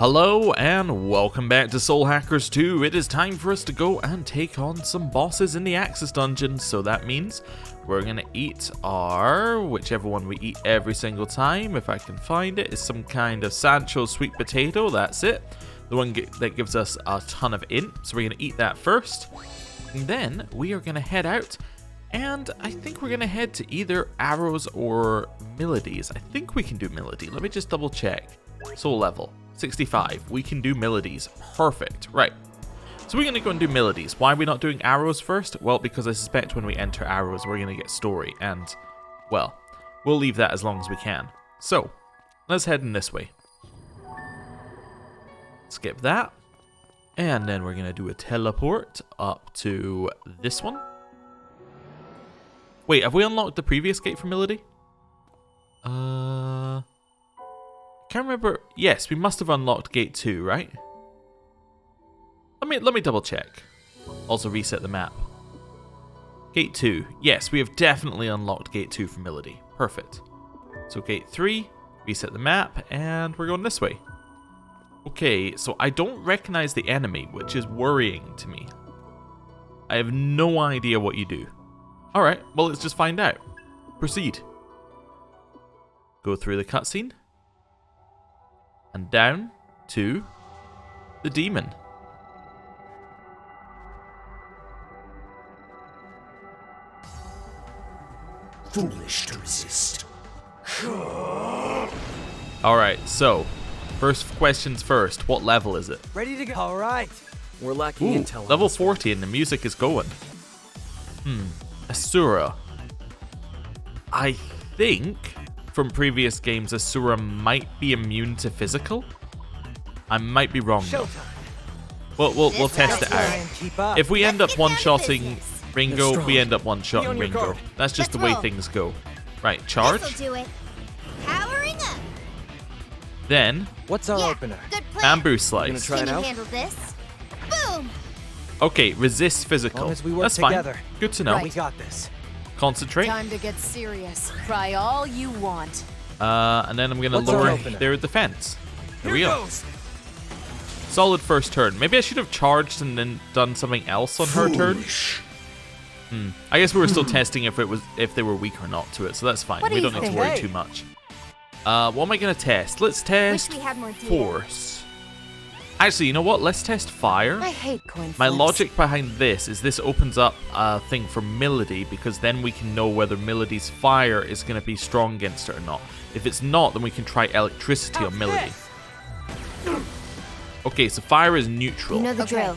Hello and welcome back to Soul Hackers 2. It is time for us to go and take on some bosses in the Axis dungeon. So that means we're going to eat our, whichever one we eat every single time, if I can find it, is some kind of Sancho sweet potato. That's it. The one that gives us a ton of int. So we're going to eat that first. And then we are going to head out. And I think we're going to head to either arrows or melodies. I think we can do melody. Let me just double check. Soul level 65. We can do melodies. Perfect. Right. So we're going to go and do melodies. Why are we not doing arrows first? Well, because I suspect when we enter arrows, we're going to get story. And, well, we'll leave that as long as we can. So, let's head in this way. Skip that. And then we're going to do a teleport up to this one. Wait, have we unlocked the previous gate for melody? Can't remember. Yes, we must have unlocked gate 2, right? Let me double check. Also reset the map. Gate 2. Yes, we have definitely unlocked gate 2 for melody. Perfect. So gate 3, reset the map, and we're going this way. Okay, so I don't recognize the enemy, which is worrying to me. I have no idea what you do. Alright, well, let's just find out. Proceed. Go through the cutscene. And down to the demon. Foolish to resist. Alright, so, first questions first. What level is it? Ready to go. All right. We're lacking intel. Level 40 and the music is going. Asura. I think from previous games, Asura might be immune to physical. I might be wrong though. We'll test it out. If we end up one-shotting Ringo, we end up one-shotting Ringo. That's just the way things go. Right, charge. This'll do it. Powering up. Then, What's our opener? Good plan. bamboo slice. Try Can it you out? handle this? Boom. Okay, resist physical. Long as we work That's together. fine. Good to know. We got this. Concentrate. Time to get serious. Try all you want. And then I'm gonna What's our lower opener? their defense. There we go. Solid first turn. Maybe I should have charged and then done something else on her turn. I guess we were still testing if they were weak or not to it, so that's fine. What do We you don't need to think? worry Hey. too much. What am I gonna test? Let's test Wish we had more data. force. Actually, you know what? Let's test fire. I hate coin My flips. logic behind this is this opens up a thing for melody, because then we can know whether melody's fire is going to be strong against it or not. If it's not, then we can try electricity on melody. Okay, so fire is neutral. You know the Okay. drill.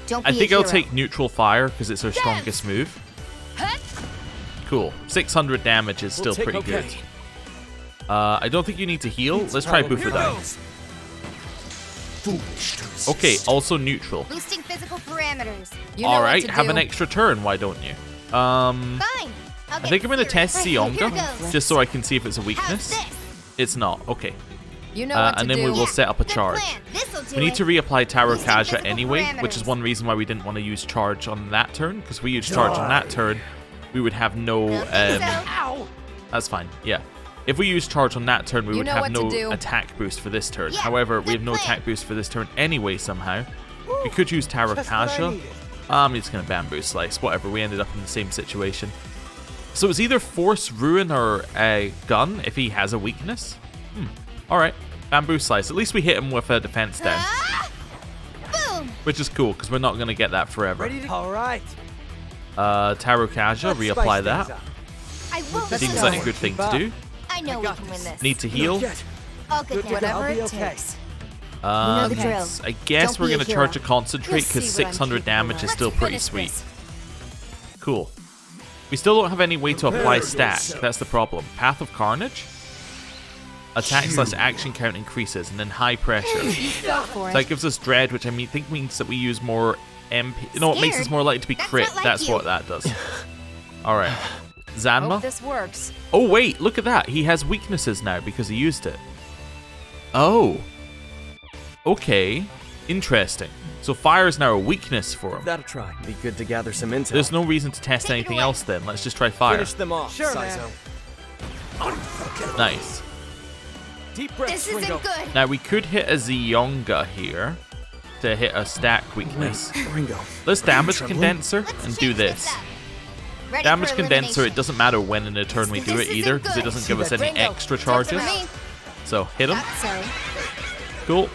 Don't I be think a I'll hero. take neutral fire because it's our strongest move. Cool. 600 damage is still pretty good. I don't think you need to heal. Let's try Bufadine. Foolish to resist. Okay, also neutral. Boosting physical parameters. You know what Alright, to have do. an extra turn, why don't you? Fine. I think I'm going to test Here Sionga, goes. just so I can see if it's a How's weakness. this? It's not. Okay. You know what to And then do. we will set up a Good charge. plan. This'll do We need it. to reapply Tarot Boosting Kaja physical anyway, which is parameters. one reason why we didn't want to use charge on that turn, because we use charge on that turn, we would have no... Don't think so. Ow! That's fine, yeah. If we use charge on that turn, we You would know have what to no do. attack boost for this turn. Yeah, However, we good have no plan. attack boost for this turn anyway somehow. We could use Tarot Just what I Kaja. needed. I'm just going to bamboo slice, whatever. We ended up in the same situation. So it's either force, ruin, or a gun if he has a weakness. Alright, bamboo slice. At least we hit him with a defense down, Ah! Boom. which is cool because we're not going to get that forever. Ready to go. All right. Tarot Kaja, Let's reapply spice that. things up. I won't let Seems you like go. a good thing Keep to up. do. I know I we got can this. win this. Need to heal. Not yet. All good Good now. to go. Whatever I'll be it okay. takes. know the drill. I guess Don't we're be a going to charge a hero. concentrate You'll because see what I'm 600 capable damage of. is still Let's pretty finish sweet. this. Cool. We still don't have any way to apply Prepare stack. yourself. That's the problem. Path of Carnage. Attack slash action count increases, and then high pressure. Go for So it. that gives us dread, which think means that we use more MP. No, it makes us Scared? more likely to be That's crit. not like That's you. what that does. All right. Hope Zanma. this works. Oh wait, look at that. He has weaknesses now because he used it. Oh. Okay. Interesting. So fire is now a weakness for him. That'll try. Be good to gather some intel. There's no reason to test Take it anything away. else then. Let's just try fire. Finish them off. Sure, man. Nice. Deep breath, This Ringo. isn't good. Now we could hit a Zionga here to hit a stack weakness. Ringo. Let's damage Trembling? condenser Let's and do change this. up. Ready Damage for condenser, it elimination. doesn't matter when in a turn we do This it either, isn't because it good. doesn't give us See any that? extra charges. Me. So hit him. So, Cool.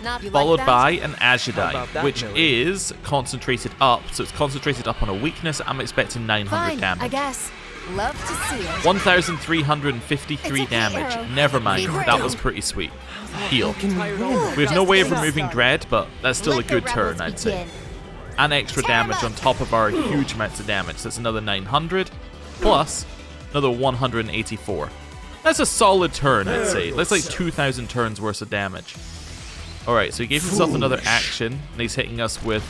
not you Followed like by that? an How Azudine, about that, which Millie? is concentrated up. So it's concentrated up on a weakness. I'm expecting 900 Fine, damage. I guess. Love to see it. 1,353 It's okay, damage. Arrow. Never mind. Leave her That alone. was pretty sweet. Heal. Tired already. We have no way of Just removing enough. Dread, but that's still a Let the good turn, rebels I'd say. begin. And extra Tear 'em damage up. on top of our huge amounts of damage. So that's another 900 plus another 184. That's a solid turn, I'd say. That's like 2,000 turns worth of damage. Alright, so he gave himself another action, and he's hitting us with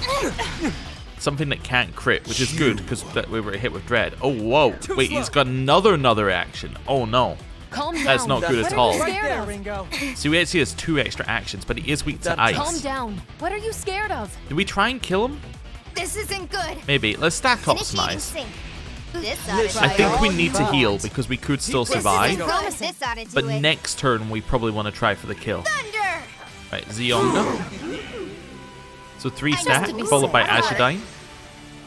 something that can't crit, which is good, because we were hit with Dread. Oh, whoa. Wait, he's got another action. Oh, no. Calm down. That's not good What at are all. you Right scared there, of? Ringo. So he actually has 2 extra actions, but he is weak to That- Calm ice. down. What are you scared of? Do we try and kill him? This isn't good. Maybe. Let's stack up some Initiating ice. sync. This Listen, I ought to think we all need you to heal want. because we could still This survive. isn't good. This ought to do But it. next turn, we probably want to try for the kill. Thunder. Right, Zionga. So 3 Just stack, to be followed by safe. Azudine.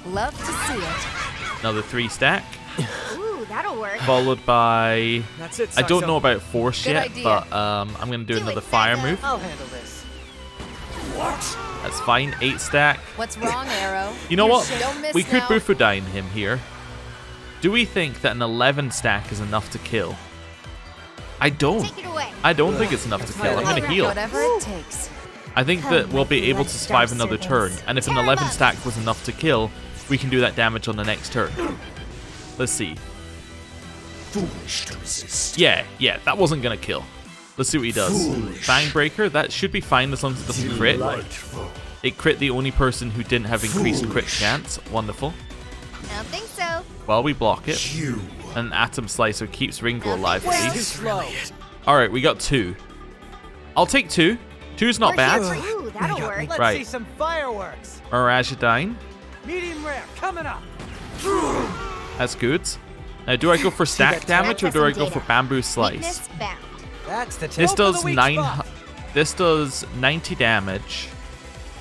Love to see it. Another 3 stack, Ooh, that'll work. followed by... That's it, I don't Saxo. know about Force Good yet, idea. but I'm going to do Do another it, fire Saxo. move. I'll handle this. What? That's fine, 8 stack. What's wrong, Arrow? You know what? Don't miss We could now. Bufudine him here. Do we think that an 11 stack is enough to kill? I don't. Take it away. I don't think it's enough to kill. I'm going to heal. Whatever it takes. I think that we'll be able to survive another turn, and if an 11 stack was enough to kill, we can do that damage on the next turn. Let's see. Foolish to resist. Yeah, that wasn't gonna kill. Let's see what he does. Fang Breaker, that should be fine as long as it doesn't crit. It crit the only person who didn't have increased crit chance. Wonderful. I don't think so. Well, we block it. And Atom Slicer keeps Ringo alive at Too least. slow. Alright, we got 2. I'll take 2. 2's not We're bad. here for you. That'll work. Let's Right. see some fireworks. Or Azudine. Medium rare, coming up. That's good. Now, do I go for stack damage or do I go for Bamboo Slice? Weakness bound. That's the This tip of does the weak 9. spot. This does 90 damage,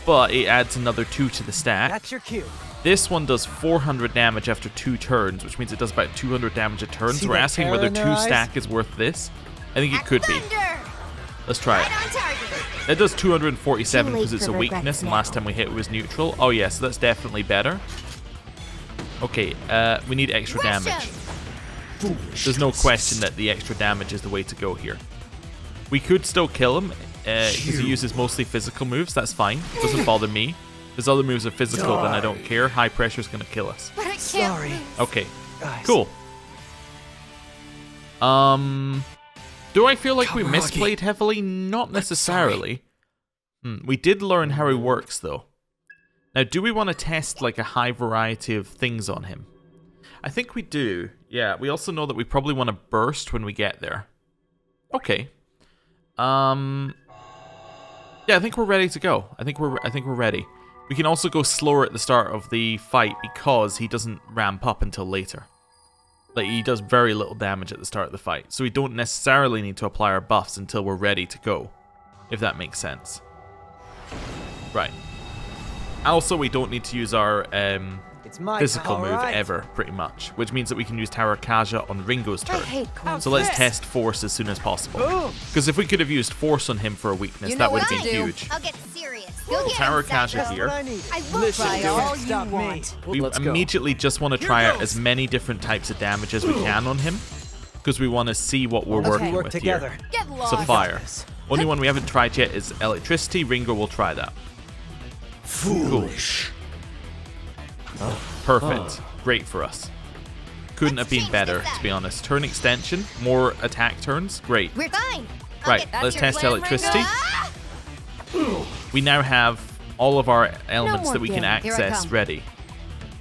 but it adds another 2 to the stack. That's your cue. This one does 400 damage after 2 turns, which means it does about 200 damage a turn. See So we're that asking terror whether in their 2 eyes? stack is worth this. I think it could be. Thunder. Let's try Right it. on target. It does 247 Too late because it's a for weakness, regrets and now. last time we hit it was neutral. Oh yeah, so that's definitely better. Okay, we need extra Rush damage. him. There's no question that the extra damage is the way to go here. We could still kill him because he uses mostly physical moves. That's fine. Doesn't bother me. If his other moves are physical, then I don't care. High pressure is going to kill us. But I can't. Sorry. lose. Okay, Guys. cool. Do I feel like we Kaburagi. misplayed heavily? Not necessarily. We did learn how he works, though. Now, do we want to test like a high variety of things on him? I think we do. Yeah, we also know that we probably want to burst when we get there. Okay. Yeah, I think we're ready to go. I think we're ready. We can also go slower at the start of the fight because he doesn't ramp up until later. Like, he does very little damage at the start of the fight, so we don't necessarily need to apply our buffs until we're ready to go, if that makes sense. Right. Also, we don't need to use our It's my physical time. move Alright. ever, pretty much, which means that we can use Tower Kaja on Ringo's I turn. hate coins. So let's this? test Force as soon as possible. Boom. Because if we could have used Force on him for a weakness, You that know would have what been to do. huge. I'll get serious. Go get Tower him, Saxo. Kaja That's here. what I need. I will Listen, try you all can't you stop me. want. We Let's go. immediately just want to try out goes. as many different types of damage as we can on him. Because we want to see what we're Let's working work with together. here. Get lost. So fire. this. Only one we haven't tried yet is electricity. Ringo will try that. Foolish. Perfect. Great for us. Couldn't have been change better, this up. to be honest. Turn extension, more attack turns. Great. We're fine. I'll Right, get That's let's your test plan, electricity. Ringo? Ah! We now have all of our elements more that we can game. Here I access come. ready.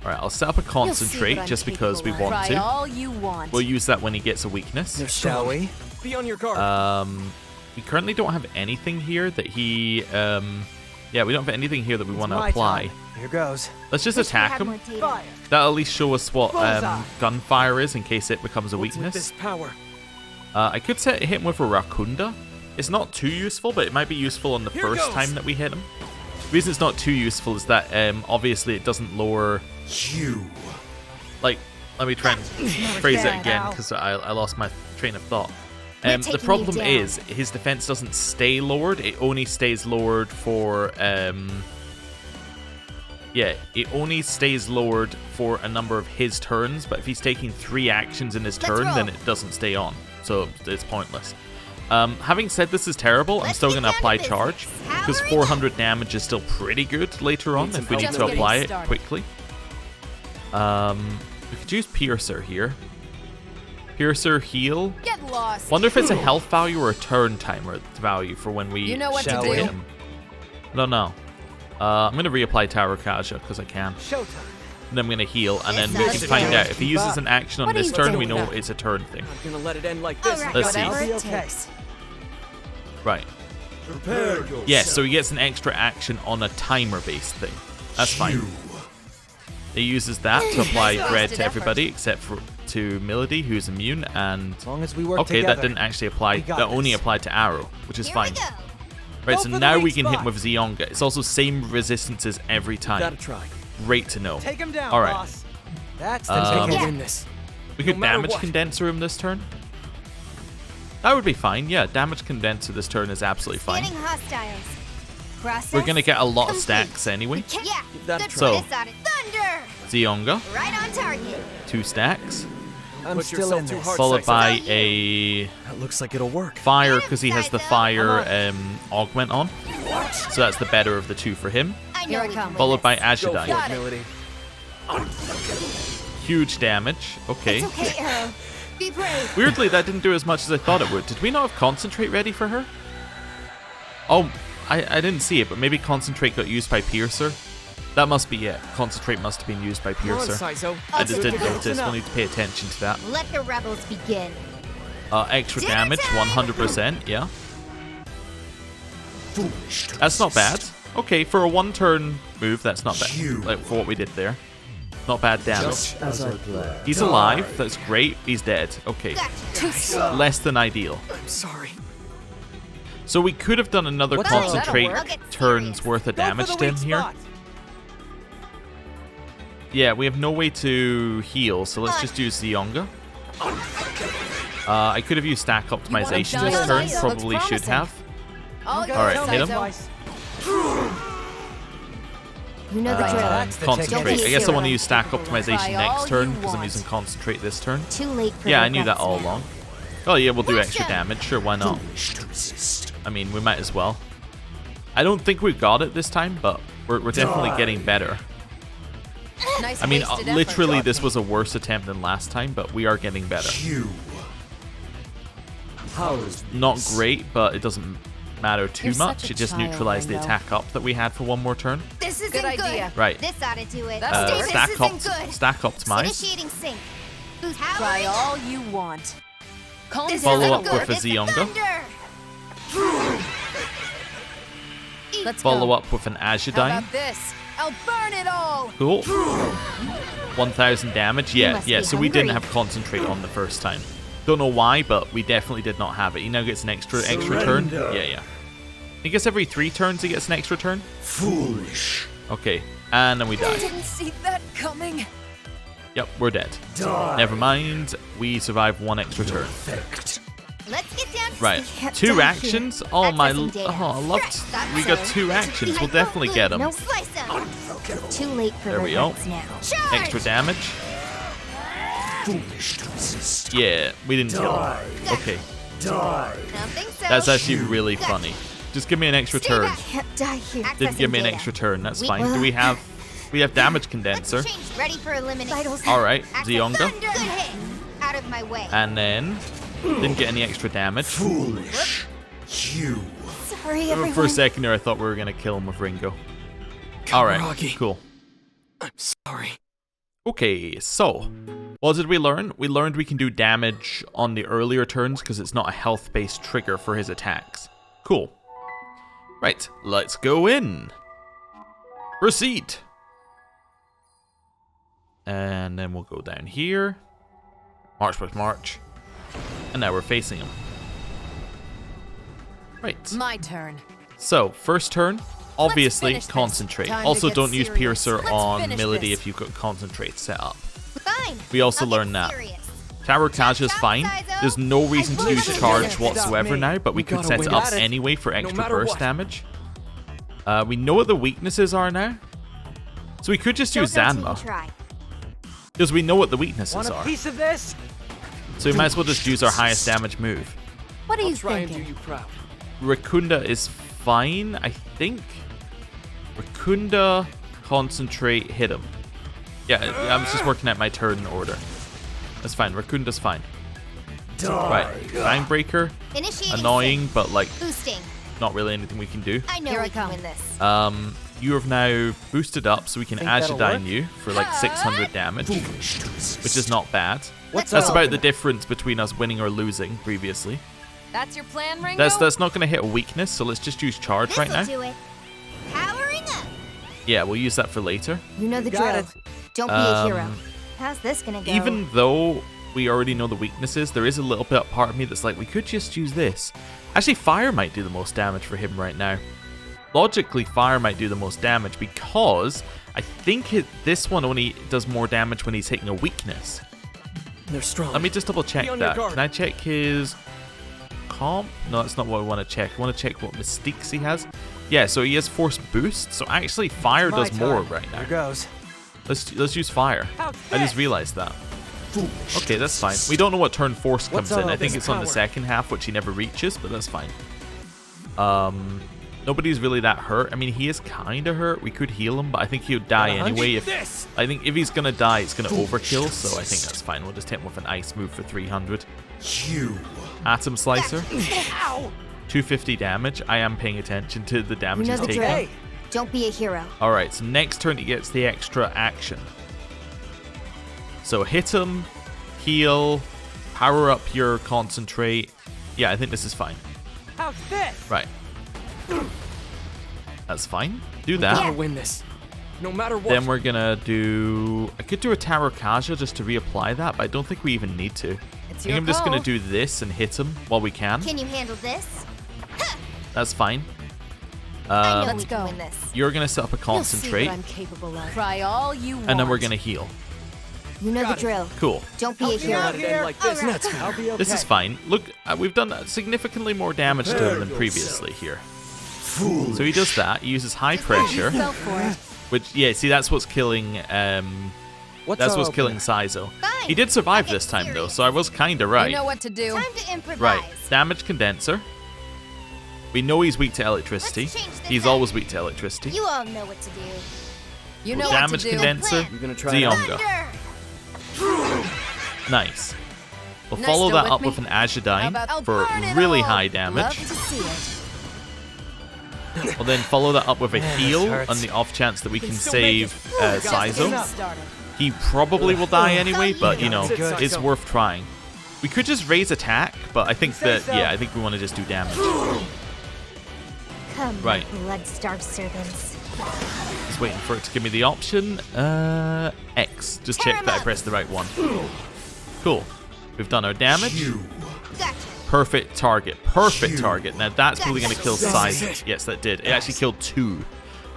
Alright, I'll set up a You'll see concentrate what I'm just because we capable of. want Try to. all you want. We'll use that when he gets a weakness. Shall we? Be on your guard. We currently don't have anything here that he... yeah, we don't have anything here that we want to My apply. time. Here goes. Let's just Wish we attack had him. more data. Fire. That'll at least show us what Bullseye. gunfire is in case it becomes a What's with weakness. this power? I could hit him with a Rakunda, It's not too useful, but it might be useful on the first time that we hit him. The reason it's not too useful is that obviously it doesn't lower... Like, let me try and phrase it again because I lost my train of thought. The problem is his defense doesn't stay lowered. It only stays lowered for... Yeah, it only stays lowered for a number of his turns, but if he's taking 3 actions in his turn, then it doesn't stay on. So it's pointless. Having said this is terrible, I'm still going to apply charge, because 400 damage is still pretty good later on if we need to apply it quickly. We could use Piercer here. Piercer, heal. Get lost. Wonder if it's a health value or a turn timer value for when we You know what to hit do. him. I don't know. I'm going to reapply Tower Kaja because I can. Showtime. And then I'm going to heal, and then we can find out. If he uses an action on What are this you turn, we doing? know it's a turn thing. I'm gonna let it end like this. Alright. Let's see. Whatever I'll be it okay. takes. Right. Yeah, so he gets an extra action on a timer-based thing. That's fine. He uses that to apply dread to everybody except for to Melody, who's immune, and As long as we work okay, together. that didn't actually apply. We got That only this. applied to Arrow, which is Here fine. we go. Right, Go so for the now weak we can hit him spot. with Zionga. It's also same resistances every time. Gotta try. Great to know. Take him down, All right. boss. That's the Um, ticket. Yeah. Win this. We could no matter damage what. condenser him this turn. That would be fine. Yeah, damage condenser this turn is absolutely fine. Scanning hostiles. Process. We're gonna get a lot of complete. stacks anyway. Yeah. Give that a Good try. So- this on it. Thunder. Zionga, Right on target. 2 stacks, I'm Put still yourself in too this. hard. followed by Psycho. a That looks like it'll work. fire because he has the fire I'm augment on. So that's the better of the 2 for him. I Here know I we come. can Followed by win this. Go for Ashidai. Got it, it. Melody. Huge damage. Okay. It's okay, Arrow. Be brave. Weirdly, that didn't do as much as I thought it would. Did we not have Concentrate ready for her? Oh, I didn't see it, but maybe Concentrate got used by Piercer. That must be it. Concentrate must have been used by Come on, Piercer. Saizo. I just didn't That's notice. enough. We'll need to pay attention to that. Let the rebels begin. Extra Dinner damage, time! 100%, yeah. That's not bad. Okay, for a 1-turn move, that's not bad. Like, for what we did there. Not bad damage. He's alive, that's great. He's dead. Okay. Gotcha. Less than ideal. I'm sorry. So we could have done another What's concentrate that'll work. I'll get turns serious. worth of Go for damage the to him weak here. spot. Yeah, we have no way to heal, so let's just use Zionga. I could have used stack optimization done this it? turn, Looks probably should promising. have. All Alright, hit him. Twice. You know the drill. That's the Concentrate. Don't I be guess I want to zero. use stack optimization Try next all turn you because I'm want. using concentrate this turn. Too late for Yeah, I knew that regrets all now. along. Oh yeah, we'll do Watch extra out. damage. Sure, why not? I mean, we might as well. I don't think we got it this time, but we're definitely getting better. Nice I mean, wasted effort. literally, this was a worse attempt than last time, but we are getting better. Not great, but it doesn't matter too You're much. such a It just child, neutralized the Ringo. attack up that we had for one more turn. This isn't Good idea. Right. This ought to do it. That's This Stack, isn't good. stack optimize. Initiating sync. Who's Try all you want. Calm This down. Follow isn't up good. with a It's the Zionga. thunder. Let's Follow go. up with an How Ashidai. about this? I'll burn it all. Cool. 1,000 damage. You Yeah, must yeah. be So we didn't hungry. have concentrate on the first time. Don't know why, but we definitely did not have it. He now gets an extra turn. Yeah, yeah. I guess every 3 turns he gets an extra turn. Foolish. Okay, and then we die. Didn't see that coming. Yep, we're dead. Never mind. We survive 1 extra turn. Perfect. Let's get down to Right, Can't 2 die actions. here. Oh my! Accessing data. Oh, I loved. Stretch, We got 2 actions. We'll definitely get them. No slice 'em. Too late for There we go. regrets now. Charge! Extra damage. Foolish to resist. Yeah, we didn't kill him. Okay, Die. Don't think so. that's actually really funny. Just give me an extra Stay turn. back. Can't die here. Didn't give me an Accessing extra data. turn. That's We- fine. Do we have? We have damage condenser. Let's change. Ready for elimination. All right, Access Zionga. thunder. Good hit. Out of my way. And then didn't get any extra damage. Foolish. You. Sorry, everyone. For a second there, I thought we were gonna kill him with Ringo. All right, Kaburagi. cool. I'm sorry. Okay, so what did we learn? We learned we can do damage on the earlier turns because it's not a health-based trigger for his attacks. Cool. Right, let's go in. Proceed. And then we'll go down here. March with March. And now we're facing him. Right. My turn. So, first turn, obviously, finish this. concentrate. Time to Also, get don't use serious. Piercer Let's on finish Melody this. if you've got concentrate set up. Fine. We also I'll get learned that. serious. Tower Cash is Chop, fine. Sizo. There's no reason to I use love charge it. whatsoever me. now, but we We could gotta set win it up this. anyway for extra matter burst what. damage. We know what the weaknesses are now. So we could just use Don't even Zanma, try. because we know what the weaknesses Want a are. piece of this? So we might as well just use our highest damage move. What are I'll you try and do thinking? you proud. Rakunda is fine, I think. Rakunda, concentrate, hit him. Yeah, I'm just working out my turn order. That's fine. Rakunda's fine. Right. Bang Breaker, Initiating annoying, but like sync. Boosting. not really anything we can do. I know Here I we can come. win this. You have now boosted up, so we can Think that'll Ajadyne work? you for like 600 damage, which is not bad. What's That's up? about the difference between us winning or losing previously. That's your plan, Ringo? That's not going to hit a weakness, so let's just use charge right now. This'll do it. Powering up. Yeah, we'll use that for later. You know the Got drill. it. Don't be a hero. How's this gonna go? Even though we already know the weaknesses, there is a little bit part of me that's like, we could just use this. Actually, fire might do the most damage for him right now. Logically, fire might do the most damage because I think this one only does more damage when he's hitting a weakness. They're strong. Let me just double check Be on your that. guard. Can I check his comp? No, that's not what I want to check. I want to check what mystiques he has. Yeah, so he has force boost. So actually, fire My does more time. right now. Here goes. Let's use fire. How's I just this? realized that. Okay, that's fine. We don't know what turn force comes What's in. all I think this it's on the power? second half, which he never reaches, but that's fine. Nobody's really that hurt. I mean, he is kind of hurt. We could heal him, but I think he would die anyway. This. I think if he's gonna die, it's gonna overkill. So I think that's fine. We'll just hit him with an ice move for 300. You. Atom Slicer, Ow. 250 damage. I am paying attention to the damage You know he's the taking. drill. Okay. Don't be a hero. All right, so next turn he gets the extra action. So hit him, heal, power up your concentrate. Yeah, I think this is fine. How's this? Right. That's fine. Do Gotta that. win this. No matter what. Then we're gonna do... I could do a Tower Kaja just to reapply that, but I don't think we even need to. It's I think your I'm just gonna call. do this and hit him while we can. Can you handle this? That's fine. I know Let's we can go. win this. You're gonna set up a You'll see concentrate, what I'm capable of. Try all you want. and then we're gonna heal. You know Got the it. drill. Cool. Don't be a Help me out hero. here. Like this. All right. Let's go. I'll be okay. This is fine. Look, we've done significantly more damage to him than previously here. Fool. So he does that. He uses high pressure, Fell for it. which see that's what's killing that's what's killing Sizo. Fine. He did survive I'll get this time though, serious. so I was kind of right. You know what to do. Time to improvise. Right. Damage condenser. We know he's weak to electricity. Let's change this He's up. always weak to electricity. You all know what to do. You know Damage what to do. condenser. Plan. You gonna try it out? Zionga. Thunder. Nice. We'll Nice, follow go that with up me. with an How Ajadyne about I'll for burn it really all? high Love damage. to see it. We'll then follow that up with a Man, this heal hurts. on the off chance that we can still make save it. Just Sizo. getting started. He probably will die anyway, but you know, Good. it's worth trying. We could just raise attack, but I think say that, so. yeah, I think we want to just do damage. Come, Right. blood-starved servants. Just waiting for it to give me the option. X. Just Tear check him that I up. pressed the right one. Cool. We've done our damage. You. Gotcha. Perfect target. Perfect Phew. target. Now that's probably going to kill That's Sizo. it. Yes, that did. It actually killed 2.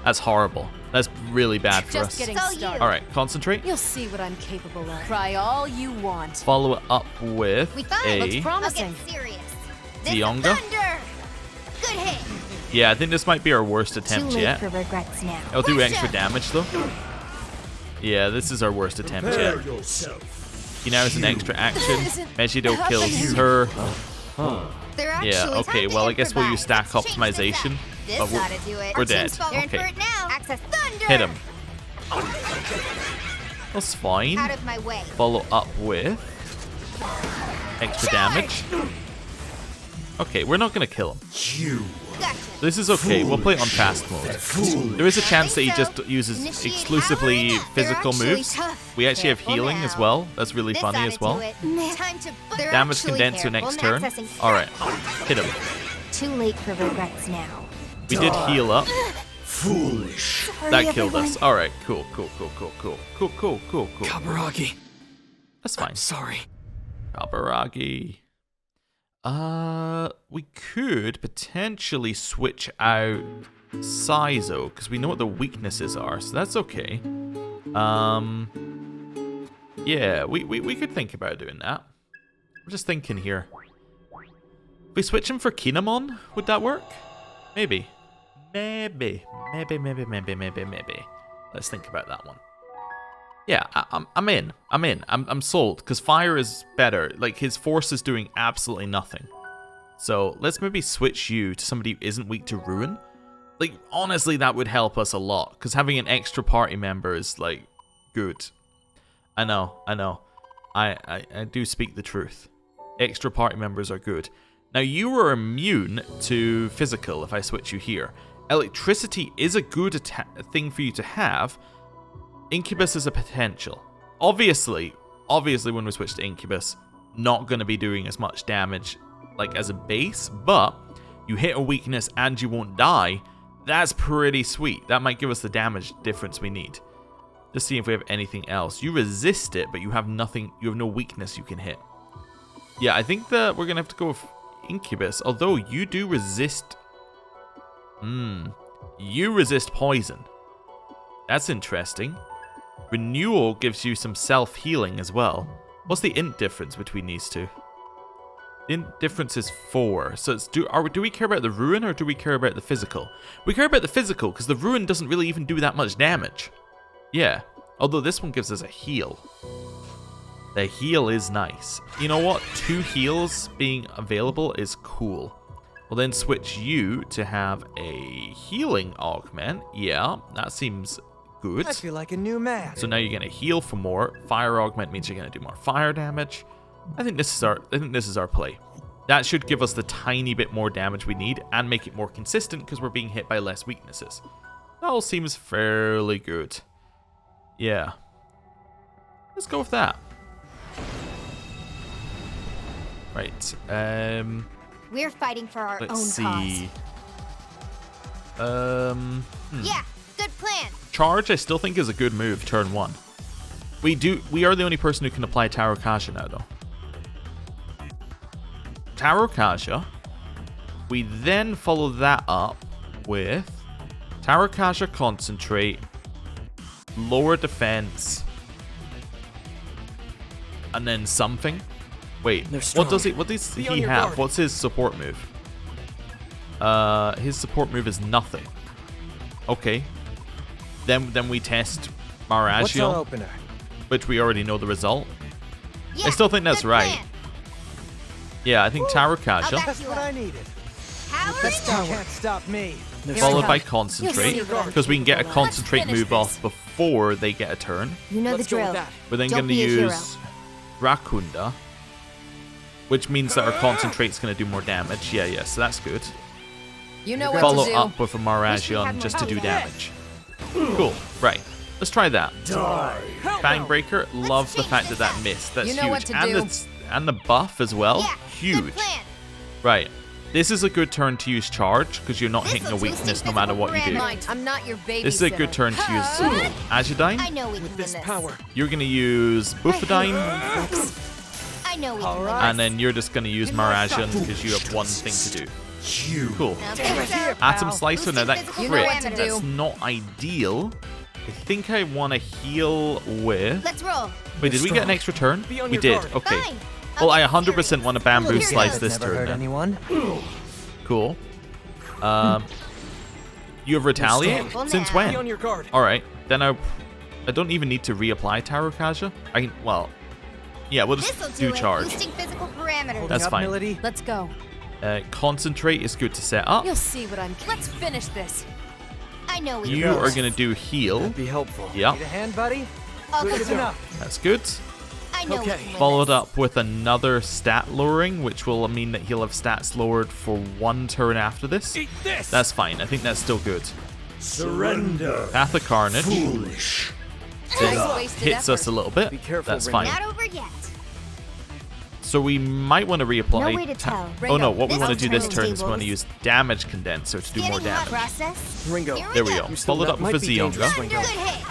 That's horrible. That's really bad for Just us. getting So you. started. All right, concentrate. You'll see what I'm capable of. Try all you want. Follow it up with We got it. a... Looks Promising. I'll get serious. This Zionga? Thunder. Good hit. Yeah, I think this might be our worst Too attempt late yet. for regrets now. I'll do Watch extra out. damage though. Yeah, this is our worst attempt Prepare yet. yourself. He now has an extra action. Isn't Megido kills happening. her. They're Yeah, actually okay, time to well I guess we'll use improvise. stack Let's change this optimization. up. This But oughta do it. we're dead. Turn Okay. for it now. Access thunder. Hit him. That's fine. Out of my way. Follow up with extra damage. Okay, we're not gonna kill him. You. Gotcha. This is okay. We'll play it on fast mode. Fool. There is a chance that he think so. just uses Initiate exclusively powering up. They're physical actually moves. tough. We actually have Careful healing as now. well. That's really This funny oughta as well. do it. Time to They're Damage actually condenser careful. next turn. Accessing Alright, hit him. Too late for regrets now. We did heal up. Foolish. That killed us. Alright, cool. Kaburagi. That's fine. I'm sorry. Kaburagi. We could potentially switch out Saizo, because we know what the weaknesses are, so that's okay. Yeah, we could think about doing that. I'm just thinking here. If we switch him for Kinemon, would that work? Maybe. Maybe. Let's think about that one. Yeah, I'm in. I'm sold, because fire is better. Like, his force is doing absolutely nothing. So, let's maybe switch you to somebody who isn't weak to ruin. Like, honestly, that would help us a lot, because having an extra party member is, like, good. I know. I do speak the truth. Extra party members are good. Now, you are immune to physical if I switch you here. Electricity is a good thing for you to have. Incubus is a potential. Obviously, when we switch to Incubus, not going to be doing as much damage like as a base, but you hit a weakness and you won't die. That's pretty sweet. That might give us the damage difference we need. Just see if we have anything else. You resist it, but you have nothing. You have no weakness you can hit. Yeah, I think that we're going to have to go with Incubus, although you do resist... You resist poison. That's interesting. Renewal gives you some self-healing as well. What's the int difference between these two? The int difference is 4. So it's do we care about the ruin or do we care about the physical? We care about the physical because the ruin doesn't really even do that much damage. Yeah. Although this one gives us a heal. The heal is nice. You know what? 2 heals being available is cool. We'll then switch you to have a healing augment. Yeah, that seems good. I feel like a new man. So now you're gonna heal for more. Fire augment means you're gonna do more fire damage. I think this is our play. That should give us the tiny bit more damage we need and make it more consistent because we're being hit by less weaknesses. That all seems fairly good. Yeah. Let's go with that. Right. We're fighting for our Let's own see. Yeah, good plan. Charge, I still think is a good move. Turn 1. We are the only person who can apply Taro Kasha now, though. Taro Kasha. We then follow that up with Taro Kasha Concentrate, lower defense, and then something. Wait, what does he have? What's his support move? His support move is nothing. Okay. Then we test Maragion, which we already know the result. Yeah, I still think that's right. plan. Yeah, I think Taro Kasha, That's what I needed. Power You can't stop me. followed by Concentrate, because we can get a Concentrate move off before they get a turn. You know the drill. We're then Don't going to be a hero. use Rakunda, which means that our Concentrate's going to do more damage. Yeah, so that's good. You know what Follow to do. up with a Maragion just to do damage. Cool, right. Let's try that. Bang Breaker, love the fact that that missed. That's You know huge. what to do. And the buff as well, Yeah, huge. good plan. Right. This is a good turn to use Charge, because you're not This hitting a looks weakness no physical matter what you do. Mind, I'm not your baby. This is a good turn to use Agidyne. I know we can win this. You're going to use Buffadine, I know we can win and then you're just going to use Maragion because you have one thing to do. Cool. this. Atom Slicer, now that You know crit, what to do. that's not ideal. I think I want to heal with... Let's roll. Wait, did we get an extra turn? Be on We your did, guard. okay. Fine. Well, I I'll be 100% serious. want to Bamboo You're Slice good. this turn then. anyone. Cool. You have Retaliate? Well, Since now. Be on when? your guard. Alright, then I don't even need to reapply Taro Kasha. I can, well, yeah, we'll This'll just do do it. Charge. Boosting physical parameters. That's fine. Let's go. Concentrate is good to set up. You'll see what I'm. Let's finish this. I know we You can. are going to do heal. Be helpful. Yep, Need a hand, buddy? I'll Good come through. enough. that's good. I know we Okay. can win Followed this. up with another stat lowering, which will mean that he'll have stats lowered for 1 turn after this. Eat this. That's fine. I think that's still good. Surrender. Path of Carnage Foolish. Wasted hits us a little bit. Be careful, That's Ringo. fine. Not over yet. So we might want to reapply. No way to tell. Oh no, what we This want to do this turns turn is we want to tables. use Damage Condenser to do more Getting hot. damage. Process. Ringo. Here There we go. You still Followed up might with a be dangerous, Zionga. Ringo. Good hit.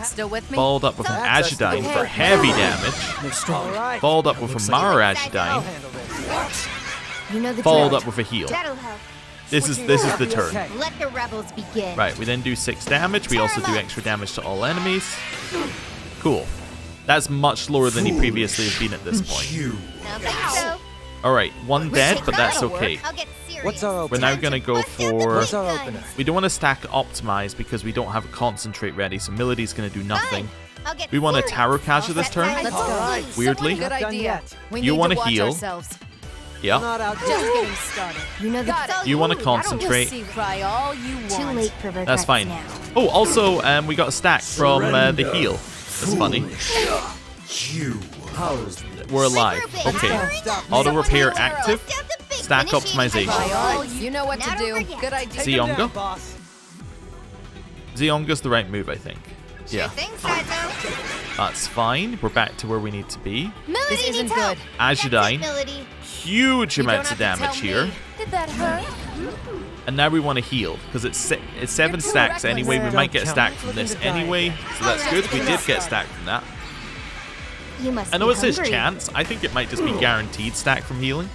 Still with me? Followed up with an Agidyne for heavy damage. They're strong. All right. Followed up with a Mara I'll Agidyne. handle this. You know the followed drill. up with a heal. That'll help. This is the turn. Okay. Let the rebels begin. Right, we then do 6 damage. We also do extra damage to all enemies. Cool. That's much lower than he previously has been at this point. You. Don't think so. Alright, 1 dead, but that's That'll okay. work. I'll get serious. What's our We're opener? now going to go for... What's our opener? We don't want to stack Optimize because we don't have a Concentrate ready, so Melody's going to do nothing. I'll get We want to serious. Tarot Cash this turn. Let's go. Alright. Weirdly. Good Not done idea. yet. We You need wanna to watch heal. ourselves. Yeah. Not out Just getting started. You know the Got it. You want to Ooh, concentrate. You'll see cry all you want. Too late for regrets That's fine. now. Oh, also, we got a stack from the heal. That's funny. You. We're alive. Okay. Auto repair active. Stack optimization. Cry all you know what to Not do. over yet. Good idea. Take him down, Zionga? boss. Zionga's the right move, I think. Yeah, Thanks, Saito. that's fine. We're back to where we need to be. Melody This isn't needs help. good. Azudine, Melody. huge You don't amounts of have to damage tell here. me. Did that hurt? And now we want to heal, because it's 7 You're too stacks reckless. anyway. We Don't might get a count. stack from Looking this to die. anyway, so that's good. We did get a stack from that. You must I know be it says hungry. chance. I think it might just be guaranteed stack from healing.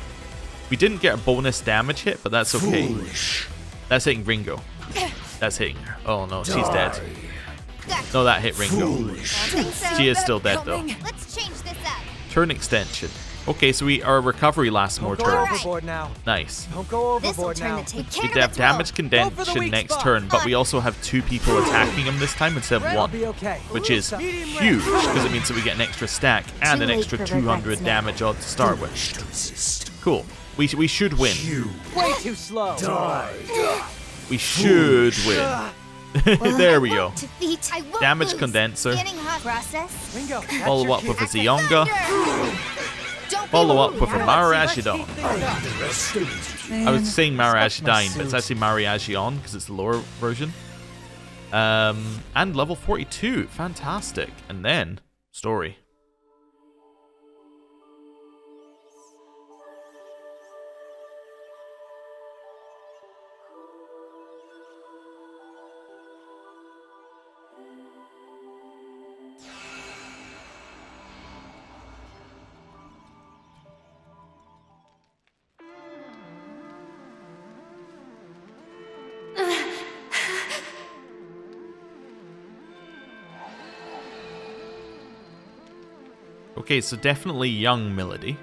We didn't get a bonus damage hit, but that's okay. Foolish. That's hitting Ringo. That's hitting her. Oh no, she's dead. Die. No, that hit Ringo. Foolish. Think so? She is still dead though. Coming. Let's change this up. Turn extension. Okay, so our recovery lasts more Don't go turns. overboard now. Nice. Don't go This'll overboard turn now. the tape. We have damage Go for the condension weak next spot. turn, but we also have 2 people attacking him this time instead of I'll 1, be okay. which is Medium huge rare. because it means that we get an extra stack and Too an late extra for 200 regrets now. damage odd to start with. To resist. Cool. We should win. You. Way too slow. Die. We should win. There we go. Defeat. I won't Damage lose. condenser. Scanning hot process. Ringo, that's Follow your up with a cue. Zionga. Don't be Follow up rude. with a Let's Marashidon. keep things up. Underestimated. I was saying Marashidine, but it's suit. actually Mariagion because it's the lower version. And level 42. Fantastic. And then, story. Okay, so definitely young Melody.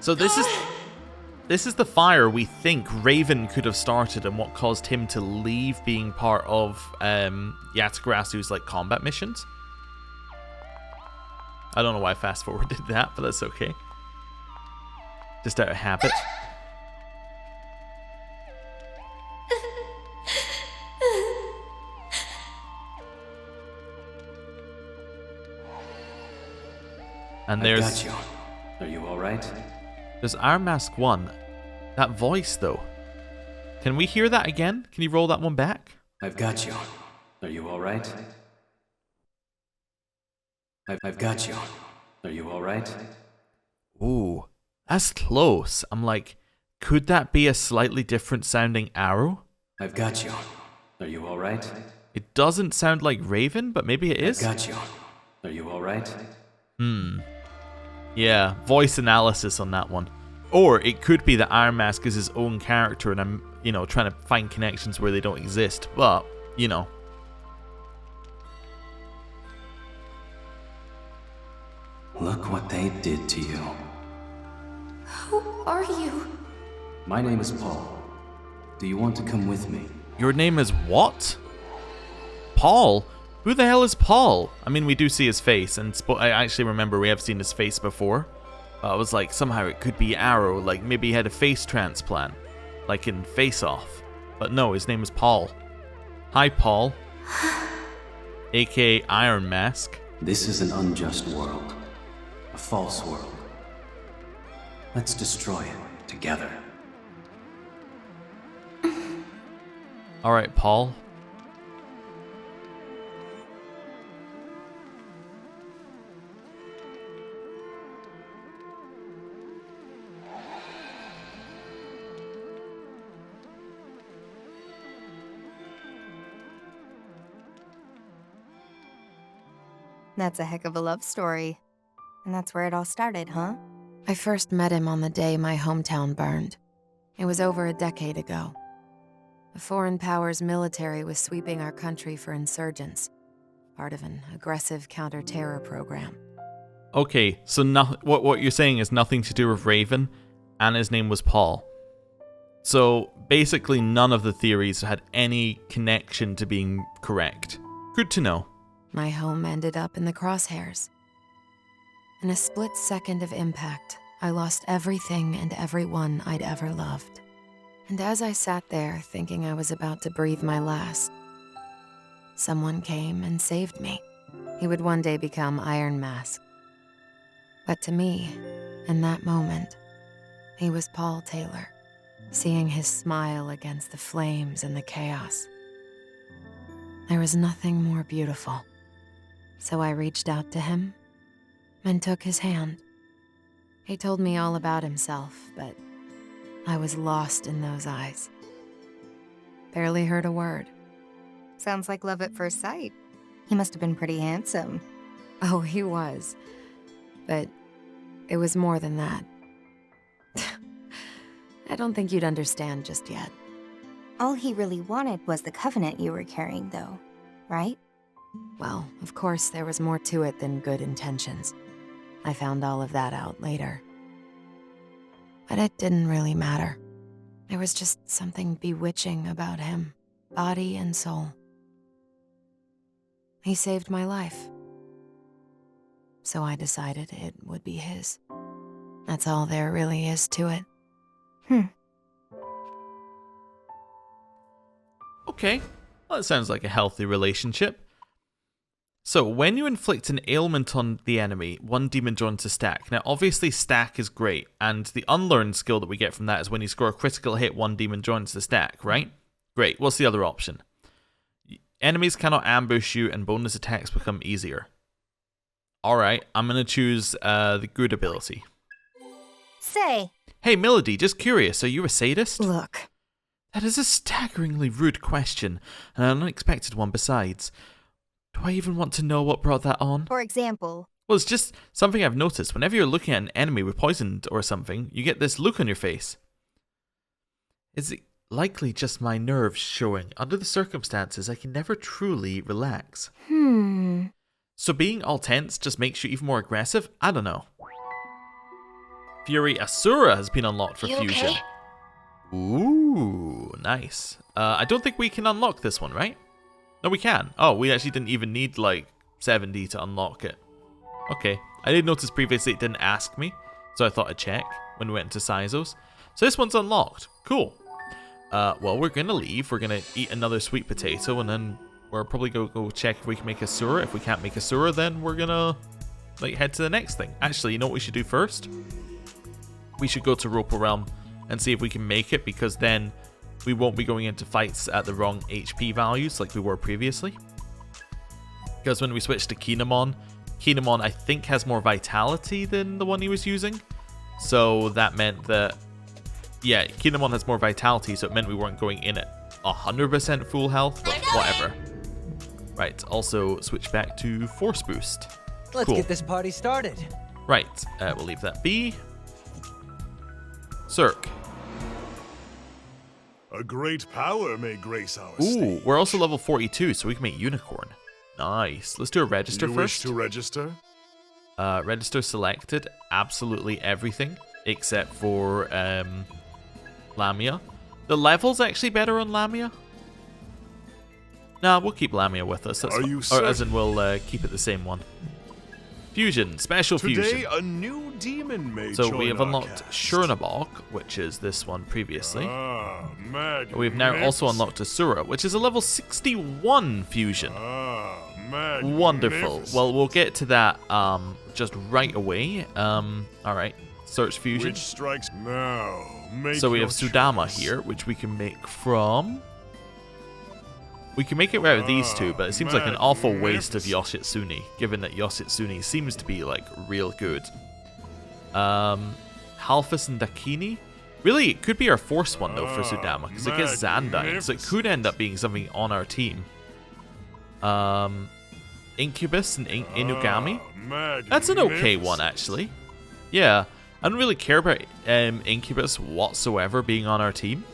So this is the fire we think Raven could have started and what caused him to leave being part of Yatagarasu's like combat missions. I don't know why I fast forwarded that, but that's okay. Just out of habit. And I got there's you. Are you all right? there's Iron Mask 1. That voice though. Can we hear that again? Can you roll that one back? I've got you. Are you all right? I've got you. Are you all right? Ooh, that's close. I'm like, could that be a slightly different sounding arrow? I've got you. Are you all right? It doesn't sound like Raven, but maybe it is. I've got you. Are you all right? Yeah, voice analysis on that one. Or it could be that Iron Mask is his own character and I'm, trying to find connections where they don't exist. But, Look what they did to you. Who are you? My name is Paul. Do you want to come with me? Your name is what? Paul? Who the hell is Paul? I mean, we do see his face, and I actually remember we have seen his face before. I was like, somehow it could be Arrow, like maybe he had a face transplant, like in Face Off. But no, his name is Paul. Hi, Paul. AKA Iron Mask. This is an unjust world. A false world. Let's destroy it together. Alright, Paul. That's a heck of a love story. And that's where it all started, huh? I first met him on the day my hometown burned. It was over a decade ago. The foreign powers' military was sweeping our country for insurgents, part of an aggressive counter-terror program. Okay, so what you're saying is nothing to do with Raven, and his name was Paul. So basically none of the theories had any connection to being correct. Good to know. My home ended up in the crosshairs. In a split second of impact, I lost everything and everyone I'd ever loved. And as I sat there thinking I was about to breathe my last, someone came and saved me. He would one day become Iron Mask. But to me, in that moment, he was Paul Taylor, seeing his smile against the flames and the chaos. There was nothing more beautiful. So I reached out to him and took his hand. He told me all about himself, but I was lost in those eyes. Barely heard a word. Sounds like love at first sight. He must have been pretty handsome. Oh, he was. But it was more than that. I don't think you'd understand just yet. All he really wanted was the covenant you were carrying, though, right? Well, of course, there was more to it than good intentions. I found all of that out later. But it didn't really matter. There was just something bewitching about him, body and soul. He saved my life. So I decided it would be his. That's all there really is to it. Okay, well, that sounds like a healthy relationship. So, when you inflict an ailment on the enemy, one demon joins the stack. Now, obviously, stack is great, and the unlearned skill that we get from that is when you score a critical hit, one demon joins the stack, right? Great. What's the other option? Enemies cannot ambush you, and bonus attacks become easier. Alright, I'm going to choose the good ability. Say. Hey, Melody, just curious, are you a sadist? Look. That is a staggeringly rude question, and an unexpected one besides. Do I even want to know what brought that on? For example. Well, it's just something I've noticed. Whenever you're looking at an enemy with poisoned or something, you get this look on your face. Is it likely just my nerves showing? Under the circumstances, I can never truly relax. So being all tense just makes you even more aggressive? I don't know. Fury Asura has been unlocked for fusion. Okay? Ooh, nice. I don't think we can unlock this one, right? No, we can. Oh, we actually didn't even need, like, 70 to unlock it. Okay. I did notice previously it didn't ask me, so I thought I'd check when we went into Sizos. So this one's unlocked. Cool. Well, we're going to leave. We're going to eat another sweet potato, and then we're probably going to go check if we can make a Asura. If we can't make a Asura, then we're going to, like, head to the next thing. Actually, you know what we should do first? We should go to Roper Realm and see if we can make it, because then we won't be going into fights at the wrong HP values like we were previously. Because when we switched to Kinemon I think has more vitality than the one he was using. So that meant that, yeah, Kinemon has more vitality, so it meant we weren't going in at 100% full health, but whatever. Right, also switch back to Force Boost. Let's get this party started. Right, we'll leave that be. Cirque. A great power may grace our Ooh, stage. we're also level 42, so we can make Unicorn. Nice. Let's do a register You first. wish to register? Register selected. Absolutely everything except for Lamia. The level's actually better on Lamia. Nah, we'll keep Lamia with us. That's Are you or as certain? in we'll keep it the same one. Fusion, special Today, fusion. a new demon may So join we have our unlocked cast. Chernabog, which is this one previously. We've now magnificent. also unlocked Asura, which is a level 61 fusion. Wonderful. Magnificent. Well, we'll get to that just right away. Alright, search fusion. Which strikes now? Make So we your have Sudama choice. here, which we can make from... We can make it out of these two, but it seems like an awful waste of Yoshitsune, given that Yoshitsune seems to be, like, real good. Halfus and Dakini? Really, it could be our Force one, though, for Sudama, because it gets Zandine, so it could end up being something on our team. Incubus and Inugami. Magnificent. That's an okay one, actually. Yeah, I don't really care about Incubus whatsoever being on our team.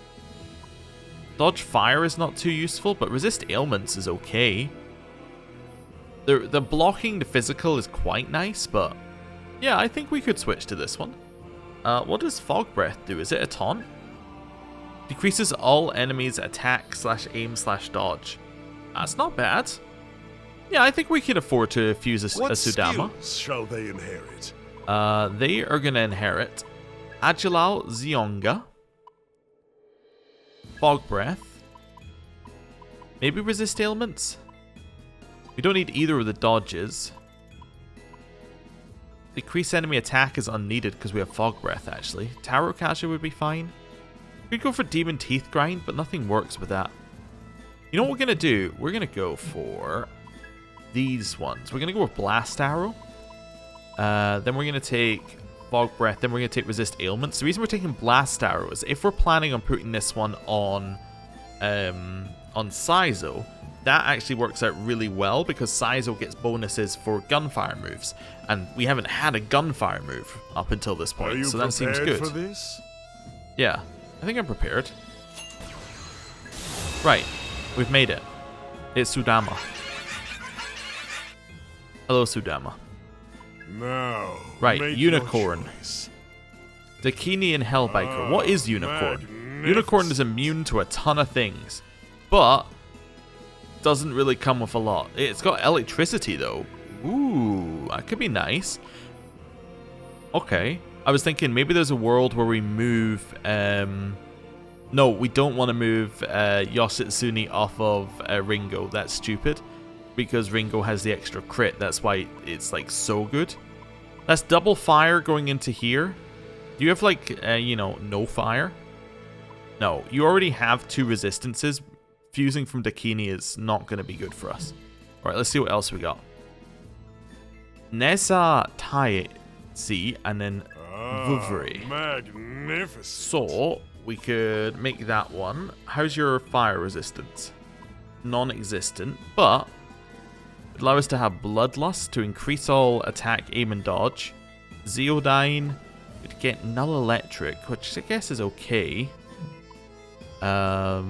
Dodge Fire is not too useful, but Resist Ailments is okay. The blocking the physical is quite nice, but yeah, I think we could switch to this one. What does Fog Breath do? Is it a taunt? Decreases all enemies' attack / aim / dodge. That's not bad. Yeah, I think we can afford to fuse a Sudama. What skills shall they inherit? They are going to inherit Agilal Zionga, Fog Breath, maybe Resist Ailments. We don't need either of the dodges. Decrease enemy attack is unneeded because we have Fog Breath, actually. Tarot Kaja would be fine. We could go for Demon Teeth Grind, but nothing works with that. You know what we're going to do? We're going to go for these ones. We're going to go with Blast Arrow. Then we're going to take Fog Breath. Then we're going to take Resist Ailments. The reason we're taking Blast Arrow is if we're planning on putting this one on Saizo, that actually works out really well because Saizo gets bonuses for gunfire moves. And we haven't had a gunfire move up until this point, so that seems good. For this? Yeah, I think I'm prepared. Right, we've made it. It's Sudama. Hello, Sudama. Now, right, make Unicorn. your choice. Dakini and Hellbiker. What is Unicorn? Unicorn is immune to a ton of things, but doesn't really come with a lot. It's got electricity though. Ooh, that could be nice. Okay. I was thinking maybe there's a world where we move... No, we don't want to move Yoshitsune off of Ringo. That's stupid. Because Ringo has the extra crit. That's why it's like so good. That's double fire going into here. Do you have like, you know, no fire? No, you already have 2 resistances. Fusing from Dakini is not going to be good for us. Alright, let's see what else we got. Nessa Taisi and then Vuvri. Magnificent. So, we could make that one. How's your fire resistance? Non-existent, but it allows us to have Bloodlust to increase all attack, aim, and dodge. Zeodyne, we'd get Null Electric, which I guess is okay. I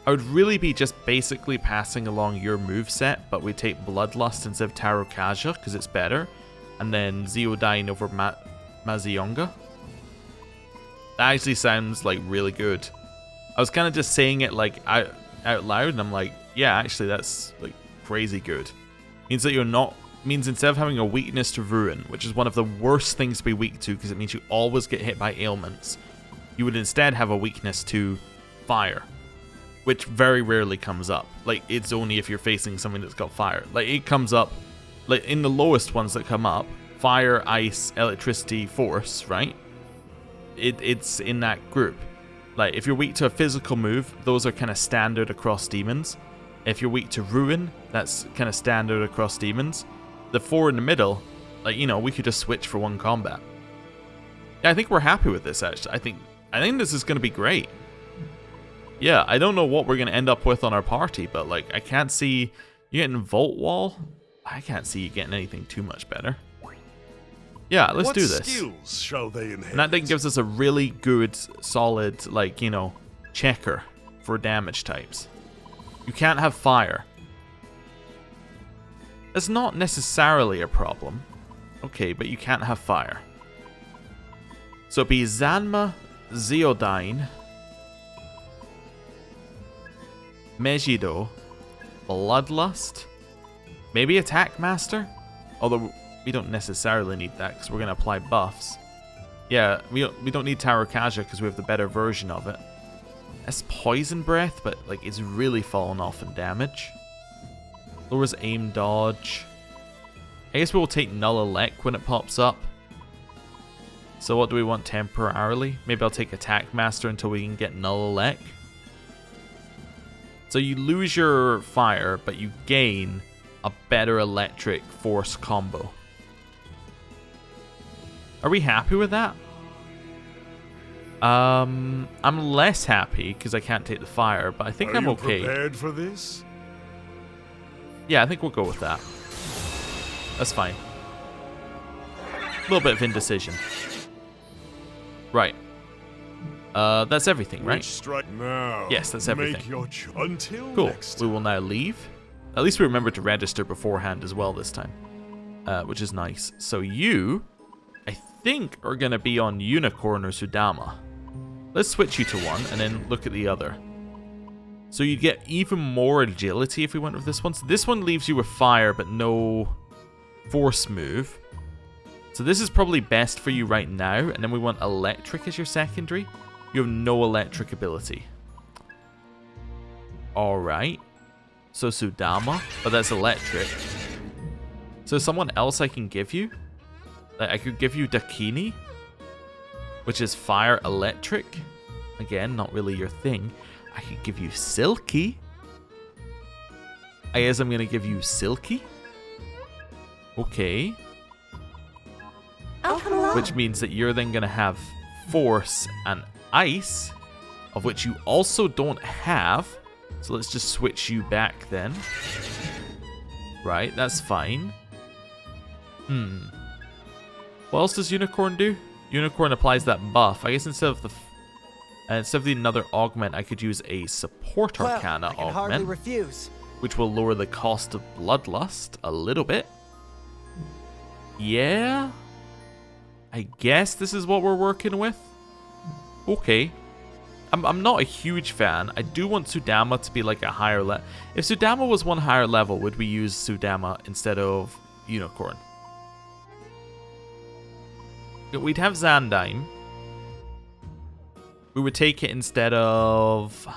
would really be just basically passing along your moveset, but we take Bloodlust instead of Tarot Kaja because it's better. And then Zeodyne over Mazionga. That actually sounds like really good. I was kind of just saying it like out loud, and I'm like, yeah, actually that's like crazy good. Means that you're not... Means instead of having a weakness to Ruin, which is one of the worst things to be weak to because it means you always get hit by ailments, you would instead have a weakness to Fire, which very rarely comes up. Like, it's only if you're facing something that's got fire. Like, it comes up, like, in the lowest ones that come up, fire, ice, electricity, force, right? It's in that group. Like, if you're weak to a physical move, those are kind of standard across demons. If you're weak to ruin, that's kind of standard across demons. The 4 in the middle, like, you know, we could just switch for one combat. Yeah, I think we're happy with this, actually. I think this is going to be great. Yeah, I don't know what we're going to end up with on our party, but, like, I can't see you getting Volt Wall. I can't see you getting anything too much better. Yeah, let's do this. What skills shall they inherit? And that thing gives us a really good, solid, like, you know, checker for damage types. You can't have fire. That's not necessarily a problem. Okay, but you can't have fire. So it'd be Zanma, Zeodyne, Megido, Bloodlust, maybe Attack Master? Although we don't necessarily need that because we're going to apply buffs. Yeah, we don't need Tarot Kaja because we have the better version of it. That's Poison Breath, but like it's really fallen off in damage. Lowers aim dodge. I guess we'll take Null Elec when it pops up. So what do we want temporarily? Maybe I'll take Attack Master until we can get Null Elec. So you lose your fire, but you gain a better electric force combo. Are we happy with that? I'm less happy because I can't take the fire, but I think I'm okay. Are you prepared for this? Yeah, I think we'll go with that. That's fine. A little bit of indecision. Right. That's everything, right? Now, yes, that's everything. Make your until Cool. next We will now leave. At least we remember to register beforehand as well this time, which is nice. So you, I think, are going to be on Unicorn or Sudama. Let's switch you to one and then look at the other. So you get even more agility if we went with this one. So this one leaves you with fire but no force move. So this is probably best for you right now. And then we want electric as your secondary. You have no electric ability. Alright. So Sudama, but that's electric. So someone else I can give you? Like I could give you Dakini, which is fire electric. Again, not really your thing. I could give you Silky. I guess I'm going to give you Silky. Okay. Oh, come along. Which means that you're then going to have Force and Ice, of which you also don't have. So let's just switch you back then. Right, that's fine. What else does Unicorn do? Unicorn applies that buff. I guess instead of the another augment, I could use a support Arcana I can hardly augment, refuse. which will lower the cost of Bloodlust a little bit. Yeah, I guess this is what we're working with. Okay. I'm not a huge fan. I do want Sudama to be like a higher level. If Sudama was one higher level, would we use Sudama instead of Unicorn? We'd have Zandime. We would take it instead of...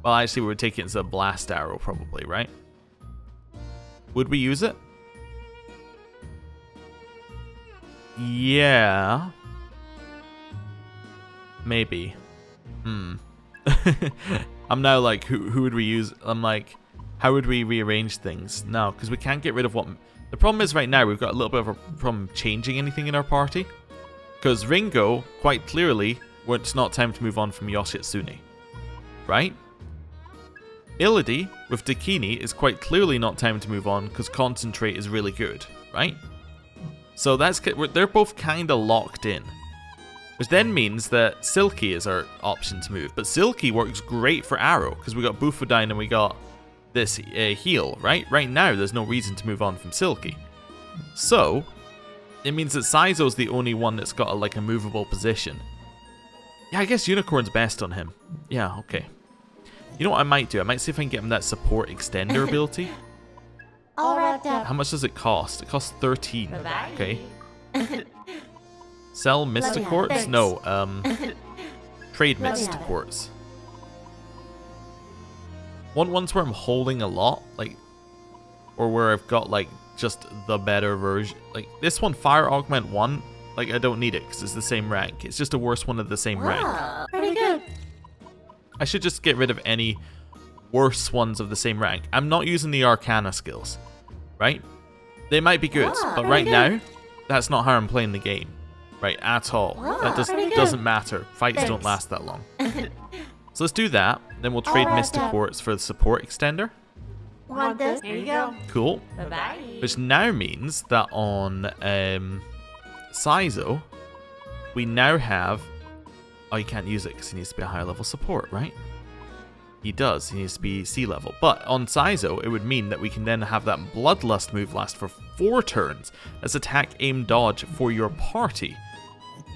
Well, actually, we would take it instead of Blast Arrow, probably, right? Would we use it? Yeah. Maybe. I'm now like, who would we use? I'm like, how would we rearrange things? No, because we can't get rid of what... The problem is right now, we've got a little bit of a problem changing anything in our party. Because Ringo, quite clearly, it's not time to move on from Yoshitsune. Right? Illidi, with Dakini, is quite clearly not time to move on because Concentrate is really good. Right? So they're both kind of locked in. Which then means that Silky is our option to move. But Silky works great for Arrow, because we got Bufodine and we got this heal, right? Right now, there's no reason to move on from Silky. So, it means that Saizo's the only one that's got a movable position. Yeah, I guess Unicorn's best on him. Yeah, okay. You know what I might do? I might see if I can get him that support extender ability. All wrapped up. How much does it cost? It costs 13. Bye-bye. Okay. Sell Mysticorts? Thanks. No, trade Let me have it. Mysticorts. Want ones where I'm holding a lot, or where I've got just the better version. Like this one, Fire Augment 1, I don't need it because it's the same rank. It's just a worse one of the same rank. Pretty good. I should just get rid of any worse ones of the same rank. I'm not using the Arcana skills, right? They might be good, but right now, that's not how I'm playing the game. Right, at all. That doesn't matter. Fights don't last that long. So let's do that. Then we'll trade Mysticorts for the support extender. Want this? Here you go. Cool. Bye-bye. Which now means that on Saizo, we now have... Oh, you can't use it because he needs to be a higher level support, right? He does. He needs to be C level. But on Saizo, it would mean that we can then have that Bloodlust move last for 4 turns as attack, aim, dodge for your party.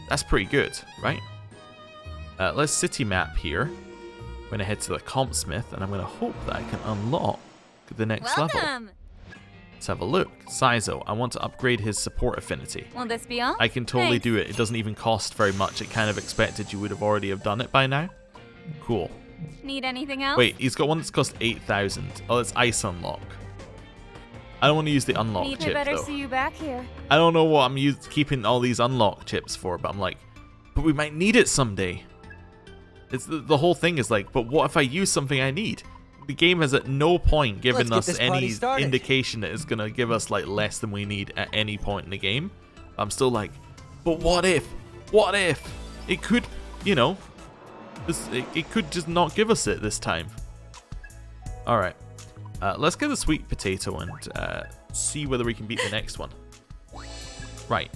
That's pretty good, right? Let's city map here. I'm going to head to the Compsmith, and I'm going to hope that I can unlock the next level. Let's have a look. Saizo, I want to upgrade his support affinity. Will this be all? I can totally do it. It doesn't even cost very much. It kind of expected you would have already have done it by now. Cool. Need anything else? Wait, he's got one that's cost 8,000. Oh, it's Ice Unlock. I don't want to use the unlock Need chip, better though. see you back here. I don't know what I'm keeping all these unlock chips for, but I'm like, but we might need it someday. It's the whole thing is like, but what if I use something I need? The game has at no point given us any indication that it's going to give us less than we need at any point in the game. I'm still like, but what if? What if? It could, it could just not give us it this time. Alright. Let's get the sweet potato and see whether we can beat the next one. Right.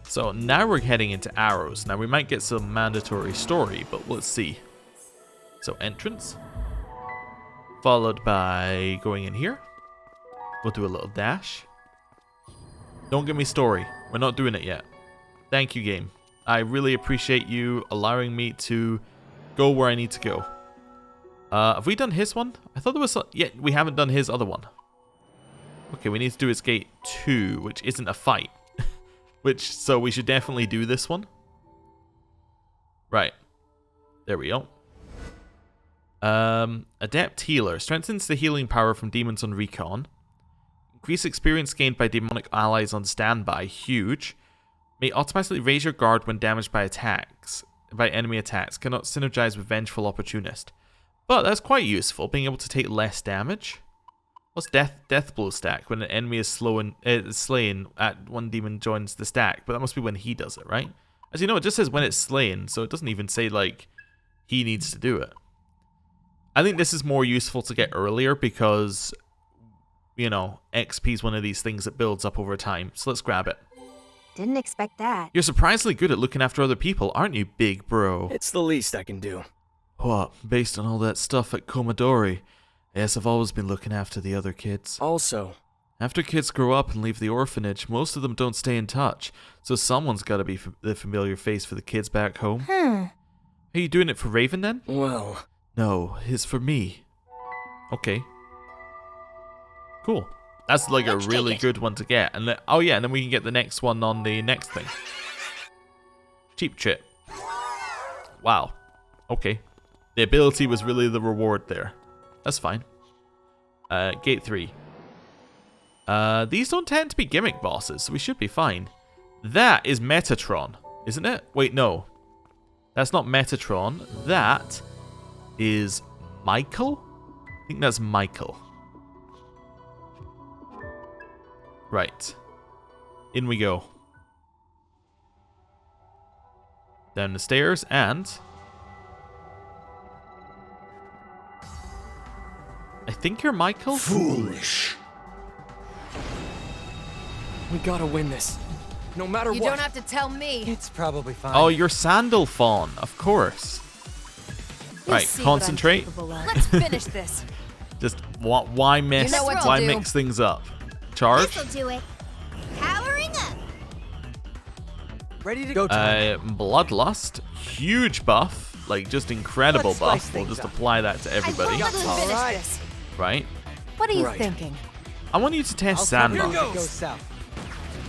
So now we're heading into arrows. Now we might get some mandatory story, but let's see. So entrance. Followed by going in here. We'll do a little dash. Don't give me story. We're not doing it yet. Thank you, game. I really appreciate you allowing me to go where I need to go. Have we done his one? I thought there was... Yeah, we haven't done his other one. Okay, we need to do his gate 2, which isn't a fight. So we should definitely do this one. Right. There we go. Adept Healer. Strengthens the healing power from demons on recon. Increase experience gained by demonic allies on standby. Huge. May automatically raise your guard when damaged by enemy attacks. Cannot synergize with Vengeful Opportunist. But that's quite useful, being able to take less damage. What's death blow stack? When an enemy is slain at one demon joins the stack. But that must be when he does it, right? As you know, it just says when it's slain, so it doesn't even say, like, he needs to do it. I think this is more useful to get earlier because, you know, XP is one of these things that builds up over time. So let's grab it. Didn't expect that. You're surprisingly good at looking after other people, aren't you, big bro? It's the least I can do. What? Based on all that stuff at Komodori? Yes, I've always been looking after the other kids. Also, after kids grow up and leave the orphanage, most of them don't stay in touch. So someone's got to be the familiar face for the kids back home. Are you doing it for Raven then? well... No, it's for me. Okay. Cool. That's like a really good one to get. And oh yeah, and then we can get the next one on the next thing. Cheap Trip. Wow. Okay. The ability was really the reward there. That's fine. Gate 3. These don't tend to be gimmick bosses, so we should be fine. That is Metatron, isn't it? Wait, no. That's not Metatron. That is Michael? I think that's Michael. Right. In we go. Down the stairs and... I think you're Michael? Foolish. We gotta win this. No matter what. You don't have to tell me. It's probably fine. Oh, you're Sandal Fawn, of course. Right, concentrate. Let's finish this. Just why mess? You know what to why do. mix things up? Charge. This'll do it. Powering up. Ready to go time. Bloodlust, huge buff, like just incredible Let's spice buff. We'll things just up. apply that to everybody. Let's finish Alright. this. Right. What are you Right. thinking? I want you to test Here Sandmark. goes south.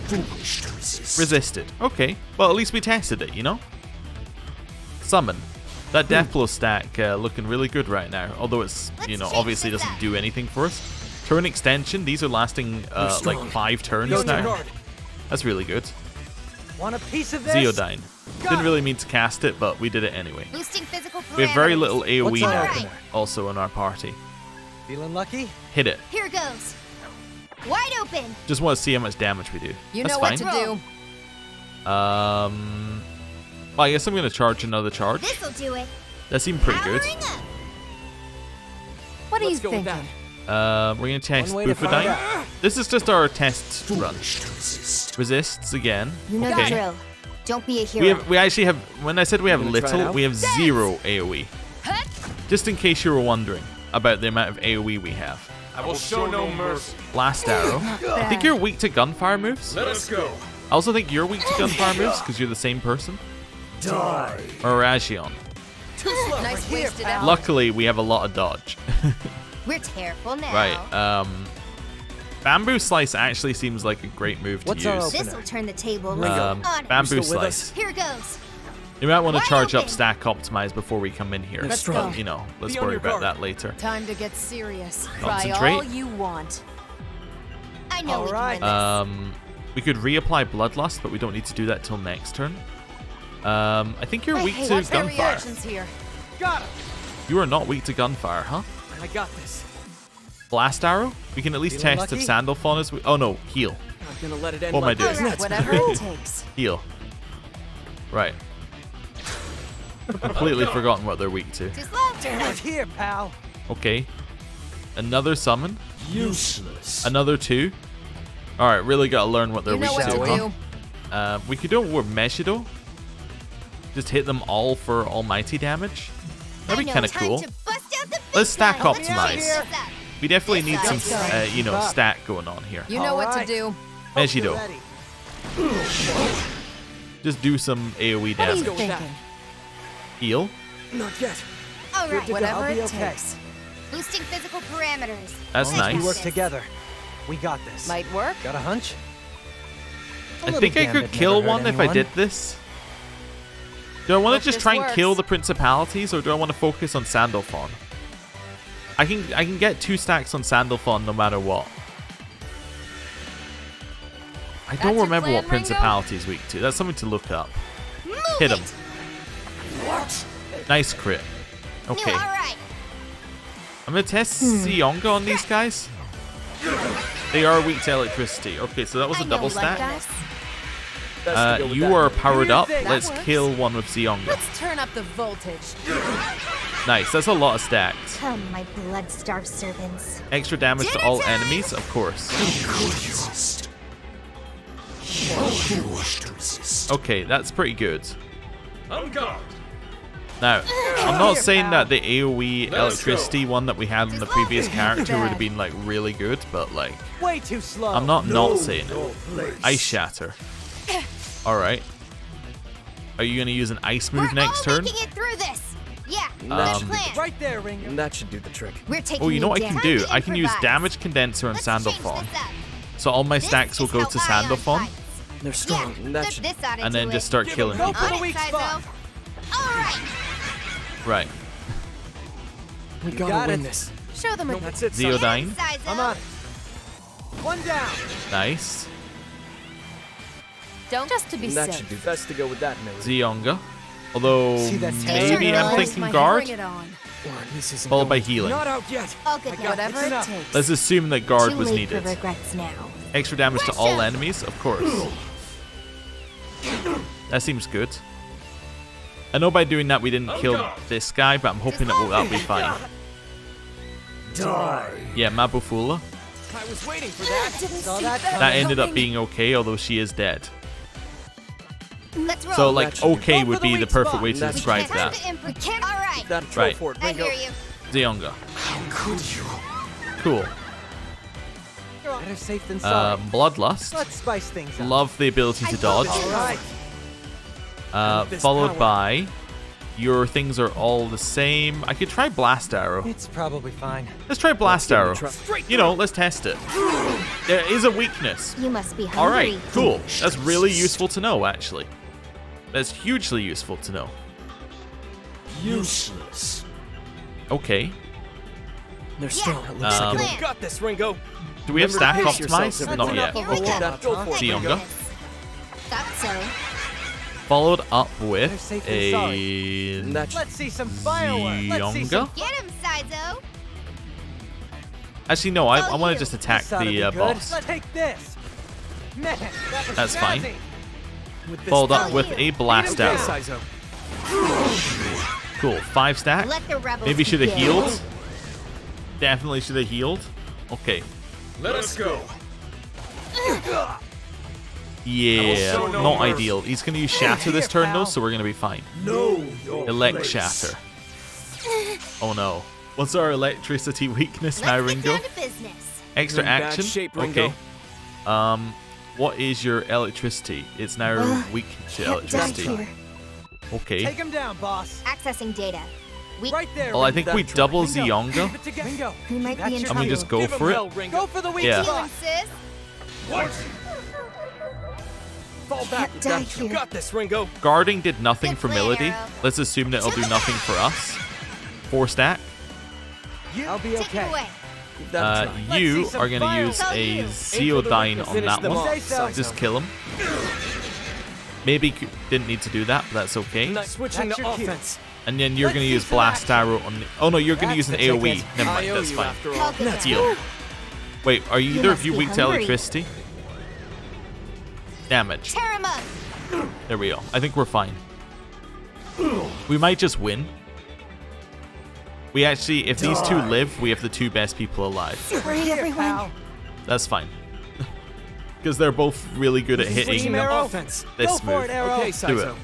Foolish to resist. Resisted. Okay. Well, at least we tested it, you know? Summon. That death blow stack looking really good right now. Although it's, you know, Let's obviously change this doesn't up. do anything for us. Turn extension. These are lasting like strong. 5 turns Go to now. guard. That's really good. Want a piece of this? Zeodyne. Got Didn't it. really mean to cast it, but we did it anyway. Boosting physical parameters. We have very little AoE What's now, up? Alright. also in our party. Feeling lucky? Hit it. Here goes. Wide open. Just want to see how much damage we do. You That's know fine. what to do. Well, I guess I'm going to charge another charge. This'll do it. That seemed pretty good. Powering up. What are you Let's go with thinking? that. We're going to test One way to find Bufadine. This is just our test run. Foolish to resist. Resists again. You know Okay. the drill. Don't be a hero. We actually have, when I said we have You gonna try it little, out? we have 0 AoE. Just in case you were wondering about the amount of AoE we have. I will show no mercy. Blast arrow. I think you're weak to gunfire moves. Let us go. I also think you're weak to gunfire moves because you're the same person. Die. Or Ragion. Nice wasted ammo. Luckily, we have a lot of dodge. We're careful now. Right. Bamboo Slice actually seems like a great move to What's our use. opener? This'll turn the table. Um, On. Bamboo still with Slice. Here goes. You might want to Wide charge up open. stack optimize before we come in here. Let's But, go. you know, let's Be on worry your about guard. that later. Time to get serious. Cry Concentrate. all you want. I know we Alright. can win this. We could reapply Bloodlust, but we don't need to do that till next turn. I think you're weak to What's their gunfire. reactions here? Got him. You are not weak to gunfire, huh? I got this. Blast arrow? We can at least Feeling test if lucky? Sandalphon is weak. Oh no, heal. Not gonna let it end What am I like doing? this. Alright, whatever it takes. Heal. Right. Completely forgotten what they're weak to. Too slow. Right here, pal. Okay. Another summon. Useless. Another 2. Alright, really gotta learn what they're You know weak what to. to do. We could do it with Meshido. Just hit them all for almighty damage. That'd be kind of cool. Let's stack optimize. We definitely need some, you know, stack going on here. You know what to Alright. do. Meshido. Ready. Just do some AoE What are you damage. go with that. thinking? Heal. Not yet. All right. Whatever I'll be it okay. takes. Boosting physical parameters. That's Let's We nice. work together. We got this. Might work. Got a hunch? A I little think I gambit could kill never hurt one if I anyone. did this. Do I want Hope to just this try and works. kill the principalities, or do I want to focus on Sandalphon? I can get 2 stacks on Sandalphon no matter what. I don't That's your remember plan, what Ringo? principality is weak to. That's something to look up. Hit him. Nice crit. Okay. All right. I'm gonna test Sionga on these guys. They are weak to electricity. Okay, so that was a double stack. Best to go with You that. are powered up. That Let's works. kill one with Sionga. Let's turn up the voltage. Nice. That's a lot of stacks. Come, my blood-starved servants. Extra damage to all enemies, of course. Resist. You wish to resist. Okay, that's pretty good. On guard. Now, I'm not saying that the AoE electricity one that we had in the previous character would have been like really good, but like, Way too slow. I'm not saying No it. place. Ice Shatter. Alright. Are you going to use an ice move next turn? Making it through this. Yeah, That good plan. Right there, Ringo. That should do the trick. We're taking Oh, you know what I down. can do? Time to I can use improvise. Damage Condenser and Let's change Sandalphon. this up. So all my This stacks will is go how to Ion Sandalphon, fights. They're strong. Yeah, That put should. this on and then into just it. start killing Go people. for the On it, weak Saizo. spot. All right. Right. We You gotta got win it. this. Show them a That's it. Zeodyne. Saizo. I'm on it. One down. Nice. Don't just to be That safe. should do. Best to go with that, Millie. Zionga. Although, See that maybe tension? I'm thinking guard, Bring it on. This isn't followed by going. healing. Not out yet. All good now. Whatever It's it enough. takes. Let's assume that guard Too was late needed. for regrets now. Extra damage to all enemies, of course. That seems good. I know by doing that we didn't kill this guy, but I'm hoping that that'll be fine. Die. Yeah, Mabufula. I was waiting for that. Saw that That coming. ended up being okay, although she is dead. Let's roll. So, like, That should be- okay Go would for the be the weak perfect spot. way to That's describe Time that. to improve. All right. That troll Right. for it, I Ringo. hear you. Zionga. How could you? Cool. Better safe than sorry. Bloodlust. Let's spice things up. Love the ability to dodge. All right. This Followed power. by your things are all the same. I could try Blast Arrow. It's probably fine. Let's try Blast give it a Arrow. try. You know, let's test it. There is a weakness. You must be hungry. All right, cool. That's really useful to know, actually. That's hugely useful to know. Useless. Okay. They're strong. It looks Um, like it. Got this, Ringo. Do we have Remember stack to pace yourselves optimized? every Not time. yet. Here we Okay. go. Go for it. Zionga. Thought so. Followed up Better with safe than a That should Let's see some fireworks. Let's see some. Zionga. Get him, Saizo. Actually, no. I Oh, want you. to just attack This oughta be the good. boss. Let's take this. Man, that was That's fine. snazzy. with this Followed up power. with a blast Get him arrow. down. Saizo. Cool. 5 stack. Let the rebels Maybe should have begin. healed. Definitely should have healed. Okay. Let us go. Yeah, show no not mercy. ideal. He's going to use Shatter this turn, though, so we're going to be fine. Know your Elect place. Shatter. Oh, no. What's our electricity weakness now, Let's get Ringo? down to business. Extra You're in bad action? shape, Ringo. Okay. What is your electricity? It's now weak to Can't die electricity. here. Okay. Take him down, boss. Accessing data. We Right there. Well, I Ringo. think we That's double Ringo. Zionga. Keep it together. Ringo. We might be That's in your And we trouble. just go Give him for it. hell, Ringo. Go for the weak Yeah. spot. Sis. What? Fall back. Can't die You here. got this, Ringo. Guarding did nothing Good for plan, Milady. Arrow. Let's assume that it'll do nothing for us. 4 stack. I'll be Take okay. it away. Give that a try. You see some are going to use fire. a Aim Zeodyne on Finish that them one. off, Say so. Just kill him. Maybe didn't need to do that, but that's okay. Nice. Switching That's to your cue. offense. And then you're Let's going to see use some Blast action. Arrow on the... Oh no, you're going to use That's an the AoE. ticket. Never I mind, owe that's you fine. after all. All good now. Deal. Wait, are You either of must you be weak to hungry. electricity? Damage. Tear him up. There we go. I think we're fine. We might just win. We actually, if these two live, we have the two best people alive. Right, everyone. That's fine. Because they're both really good at hitting Team Arrow. Offense. this Go for move. it, Arrow. Okay, Do it.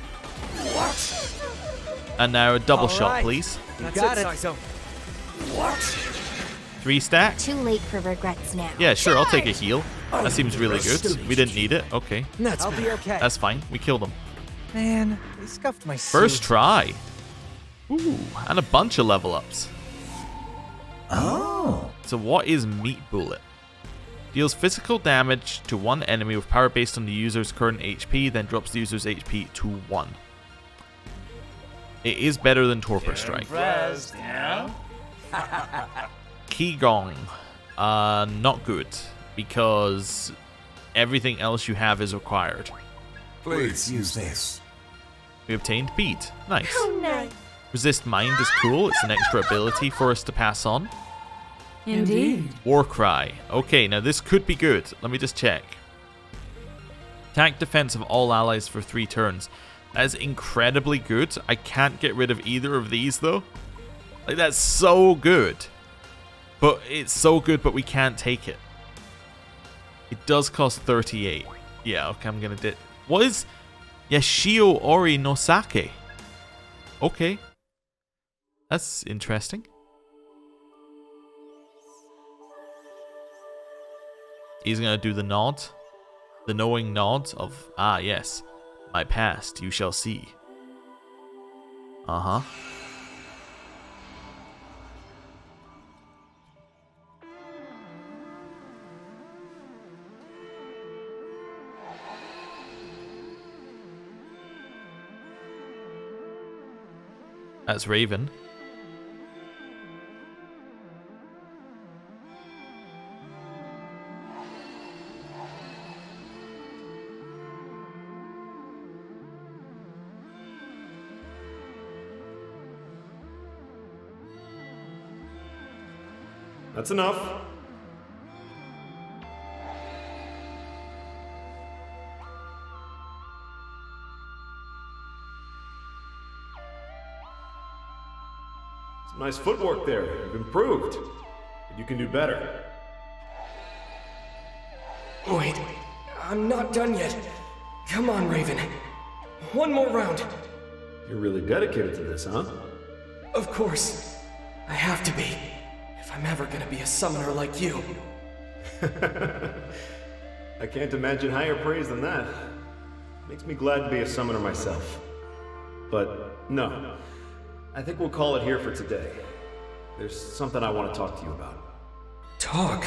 Saizo. And now a double All shot, right. please. That's got it, it. Saizo. 3 stack. Too late for regrets now. Yeah, sure, I'll take a heal. That seems really good. We didn't need it. Okay, That's I'll be okay. that's fine. We killed him. Man, they scuffed my First suit. try. Ooh, and a bunch of level ups. Oh. So what is Meat Bullet? Deals physical damage to one enemy with power based on the user's current HP, then drops the user's HP to 1. It is better than Torpor Strike. Impressed, yeah? Qigong. Not good, because everything else you have is required. Please use this. We obtained Beat. Nice. Oh, nice. Resist Mind is cool. It's an extra ability for us to pass on. Indeed. Warcry. Okay, now this could be good. Let me just check. Attack defense of all allies for 3 turns. That is incredibly good. I can't get rid of either of these though. Like, that's so good. But it's so good, but we can't take it. It does cost 38. Yeah, okay, I'm gonna do. What is Yashio Ori no Sake? Okay. That's interesting. He's gonna do the nod. The knowing nod of, ah yes, my past you shall see. Uh-huh. That's Raven. That's enough. Some nice footwork there. You've improved. But you can do better. Wait, I'm not done yet. Come on, Raven. One more round. You're really dedicated to this, huh? Of course. I have to be. If I'm ever gonna be a summoner like you. I can't imagine higher praise than that. Makes me glad to be a summoner myself. But no, I think we'll call it here for today. There's something I want to talk to you about. Talk?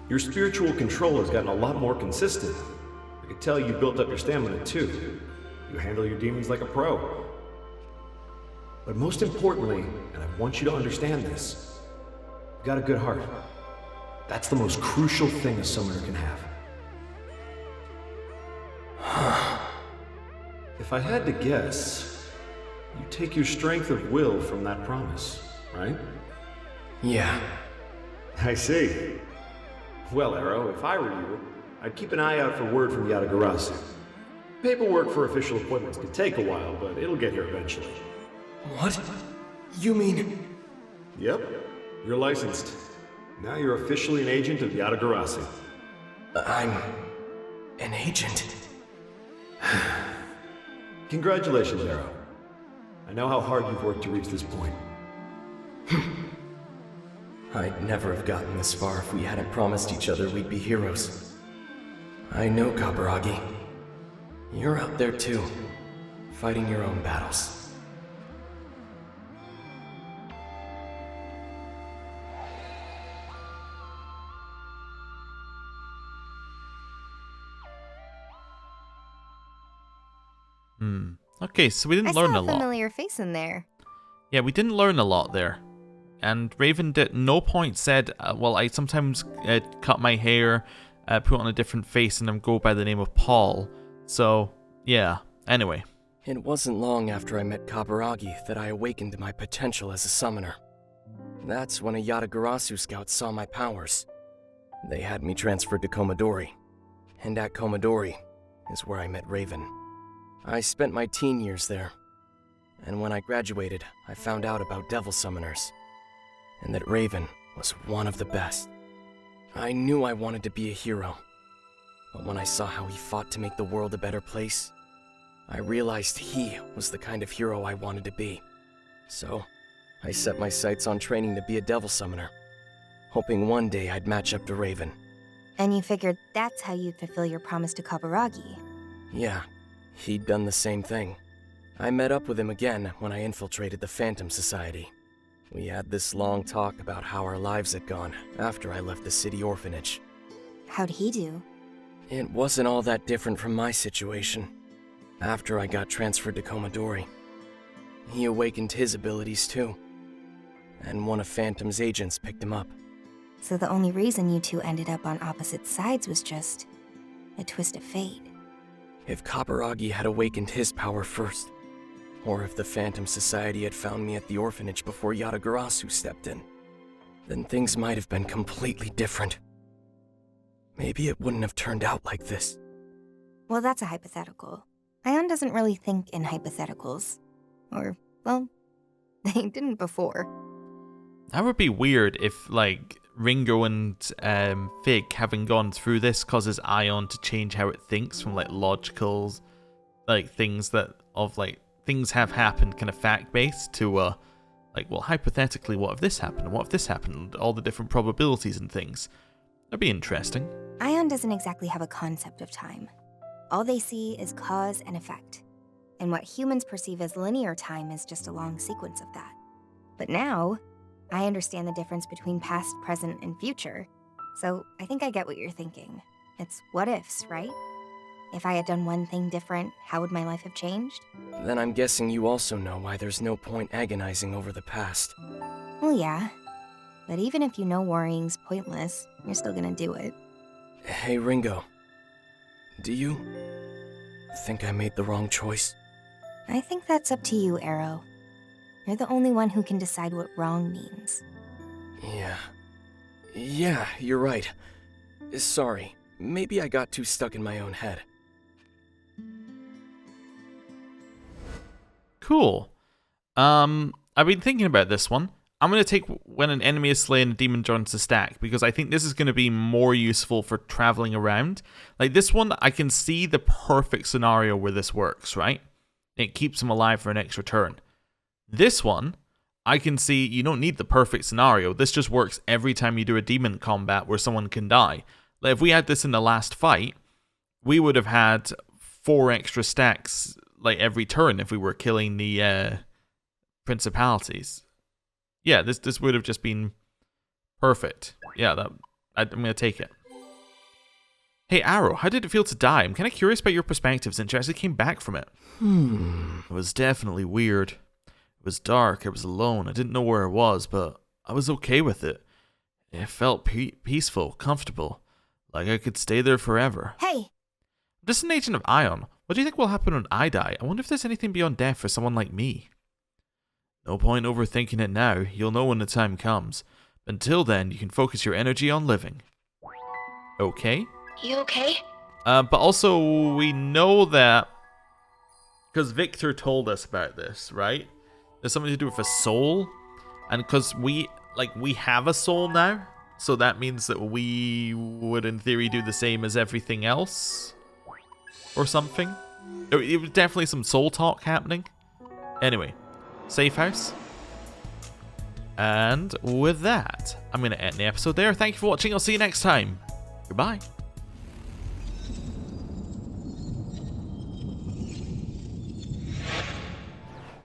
Your spiritual control has gotten a lot more consistent. I can tell you built up your stamina too. You handle your demons like a pro. But most importantly, and I want you to understand this, you've got a good heart. That's the most crucial thing a summoner can have. If I had to guess, you take your strength of will from that promise, right? Yeah. I see. Well, Arrow, if I were you, I'd keep an eye out for word from Yatagarasu. Paperwork for official appointments can take a while, but it'll get here eventually. What? You mean... Yep, you're licensed. Now you're officially an agent of Yatagarasu. I'm... an agent? Congratulations, Arrow. I know how hard you've worked to reach this point. I'd never have gotten this far if we hadn't promised each other we'd be heroes. I know, Kaburagi. You're out there too, fighting your own battles. Okay, so we didn't I learn saw a a lot. familiar face in there. Yeah, we didn't learn a lot there. And Raven at no point said, well, I sometimes cut my hair, put on a different face, and then go by the name of Paul. So, yeah. Anyway. It wasn't long after I met Kaburagi that I awakened my potential as a summoner. That's when a Yatagarasu scout saw my powers. They had me transferred to Komodori. And at Komodori is where I met Raven. I spent my teen years there. And when I graduated, I found out about devil summoners. And that Raven was one of the best. I knew I wanted to be a hero. But when I saw how he fought to make the world a better place, I realized he was the kind of hero I wanted to be. So, I set my sights on training to be a devil summoner, hoping one day I'd match up to Raven. And you figured that's how you'd fulfill your promise to Kaburagi. Yeah, he'd done the same thing. I met up with him again when I infiltrated the Phantom Society. We had this long talk about how our lives had gone after I left the city orphanage. How'd he do? It wasn't all that different from my situation. After I got transferred to Komodori, he awakened his abilities too. And one of Phantom's agents picked him up. So the only reason you two ended up on opposite sides was just a twist of fate. If Kaburagi had awakened his power first, or if the Phantom Society had found me at the orphanage before Yatagarasu stepped in, then things might have been completely different. Maybe it wouldn't have turned out like this. Well, that's a hypothetical. Ion doesn't really think in hypotheticals. Or, well, they didn't before. That would be weird if, like, Ringo and Fig having gone through this causes Ion to change how it thinks from, like, logical, like, things that, of, like, things have happened kind of fact-based to, like, well, hypothetically, what if this happened? What if this happened? All the different probabilities and things. That'd be interesting. Ion doesn't exactly have a concept of time. All they see is cause and effect. And what humans perceive as linear time is just a long sequence of that. But now, I understand the difference between past, present, and future. So I think I get what you're thinking. It's what ifs, right? If I had done one thing different, how would my life have changed? Then I'm guessing you also know why there's no point agonizing over the past. Well, yeah. But even if you know worrying's pointless, you're still gonna do it. Hey, Ringo. Do you think I made the wrong choice? I think that's up to you, Arrow. You're the only one who can decide what wrong means. Yeah, you're right. Sorry, maybe I got too stuck in my own head. Cool. I've been thinking about this one. I'm going to take when an enemy is slain, a demon joins the stack, because I think this is going to be more useful for traveling around. Like this one, I can see the perfect scenario where this works, right? It keeps him alive for an extra turn. This one, I can see you don't need the perfect scenario. This just works every time you do a demon combat where someone can die. Like if we had this in the last fight, we would have had 4 extra stacks like every turn if we were killing the principalities. Yeah, this would have just been perfect. Yeah, I'm going to take it. Hey, Arrow, how did it feel to die? I'm kind of curious about your perspective since you actually came back from it. It was definitely weird. It was dark, I was alone, I didn't know where I was, but I was okay with it. It felt peaceful, comfortable, like I could stay there forever. Hey! This is an agent of Ion. What do you think will happen when I die? I wonder if there's anything beyond death for someone like me. No point overthinking it now, you'll know when the time comes. Until then, you can focus your energy on living. Okay? You okay? But also, we know that, because Victor told us about this, right? There's something to do with a soul, and because we have a soul now, so that means that we would, in theory, do the same as everything else, or something. It was definitely some soul talk happening. Anyway. Safe house. And with that, I'm going to end the episode there. Thank you for watching. I'll see you next time. Goodbye.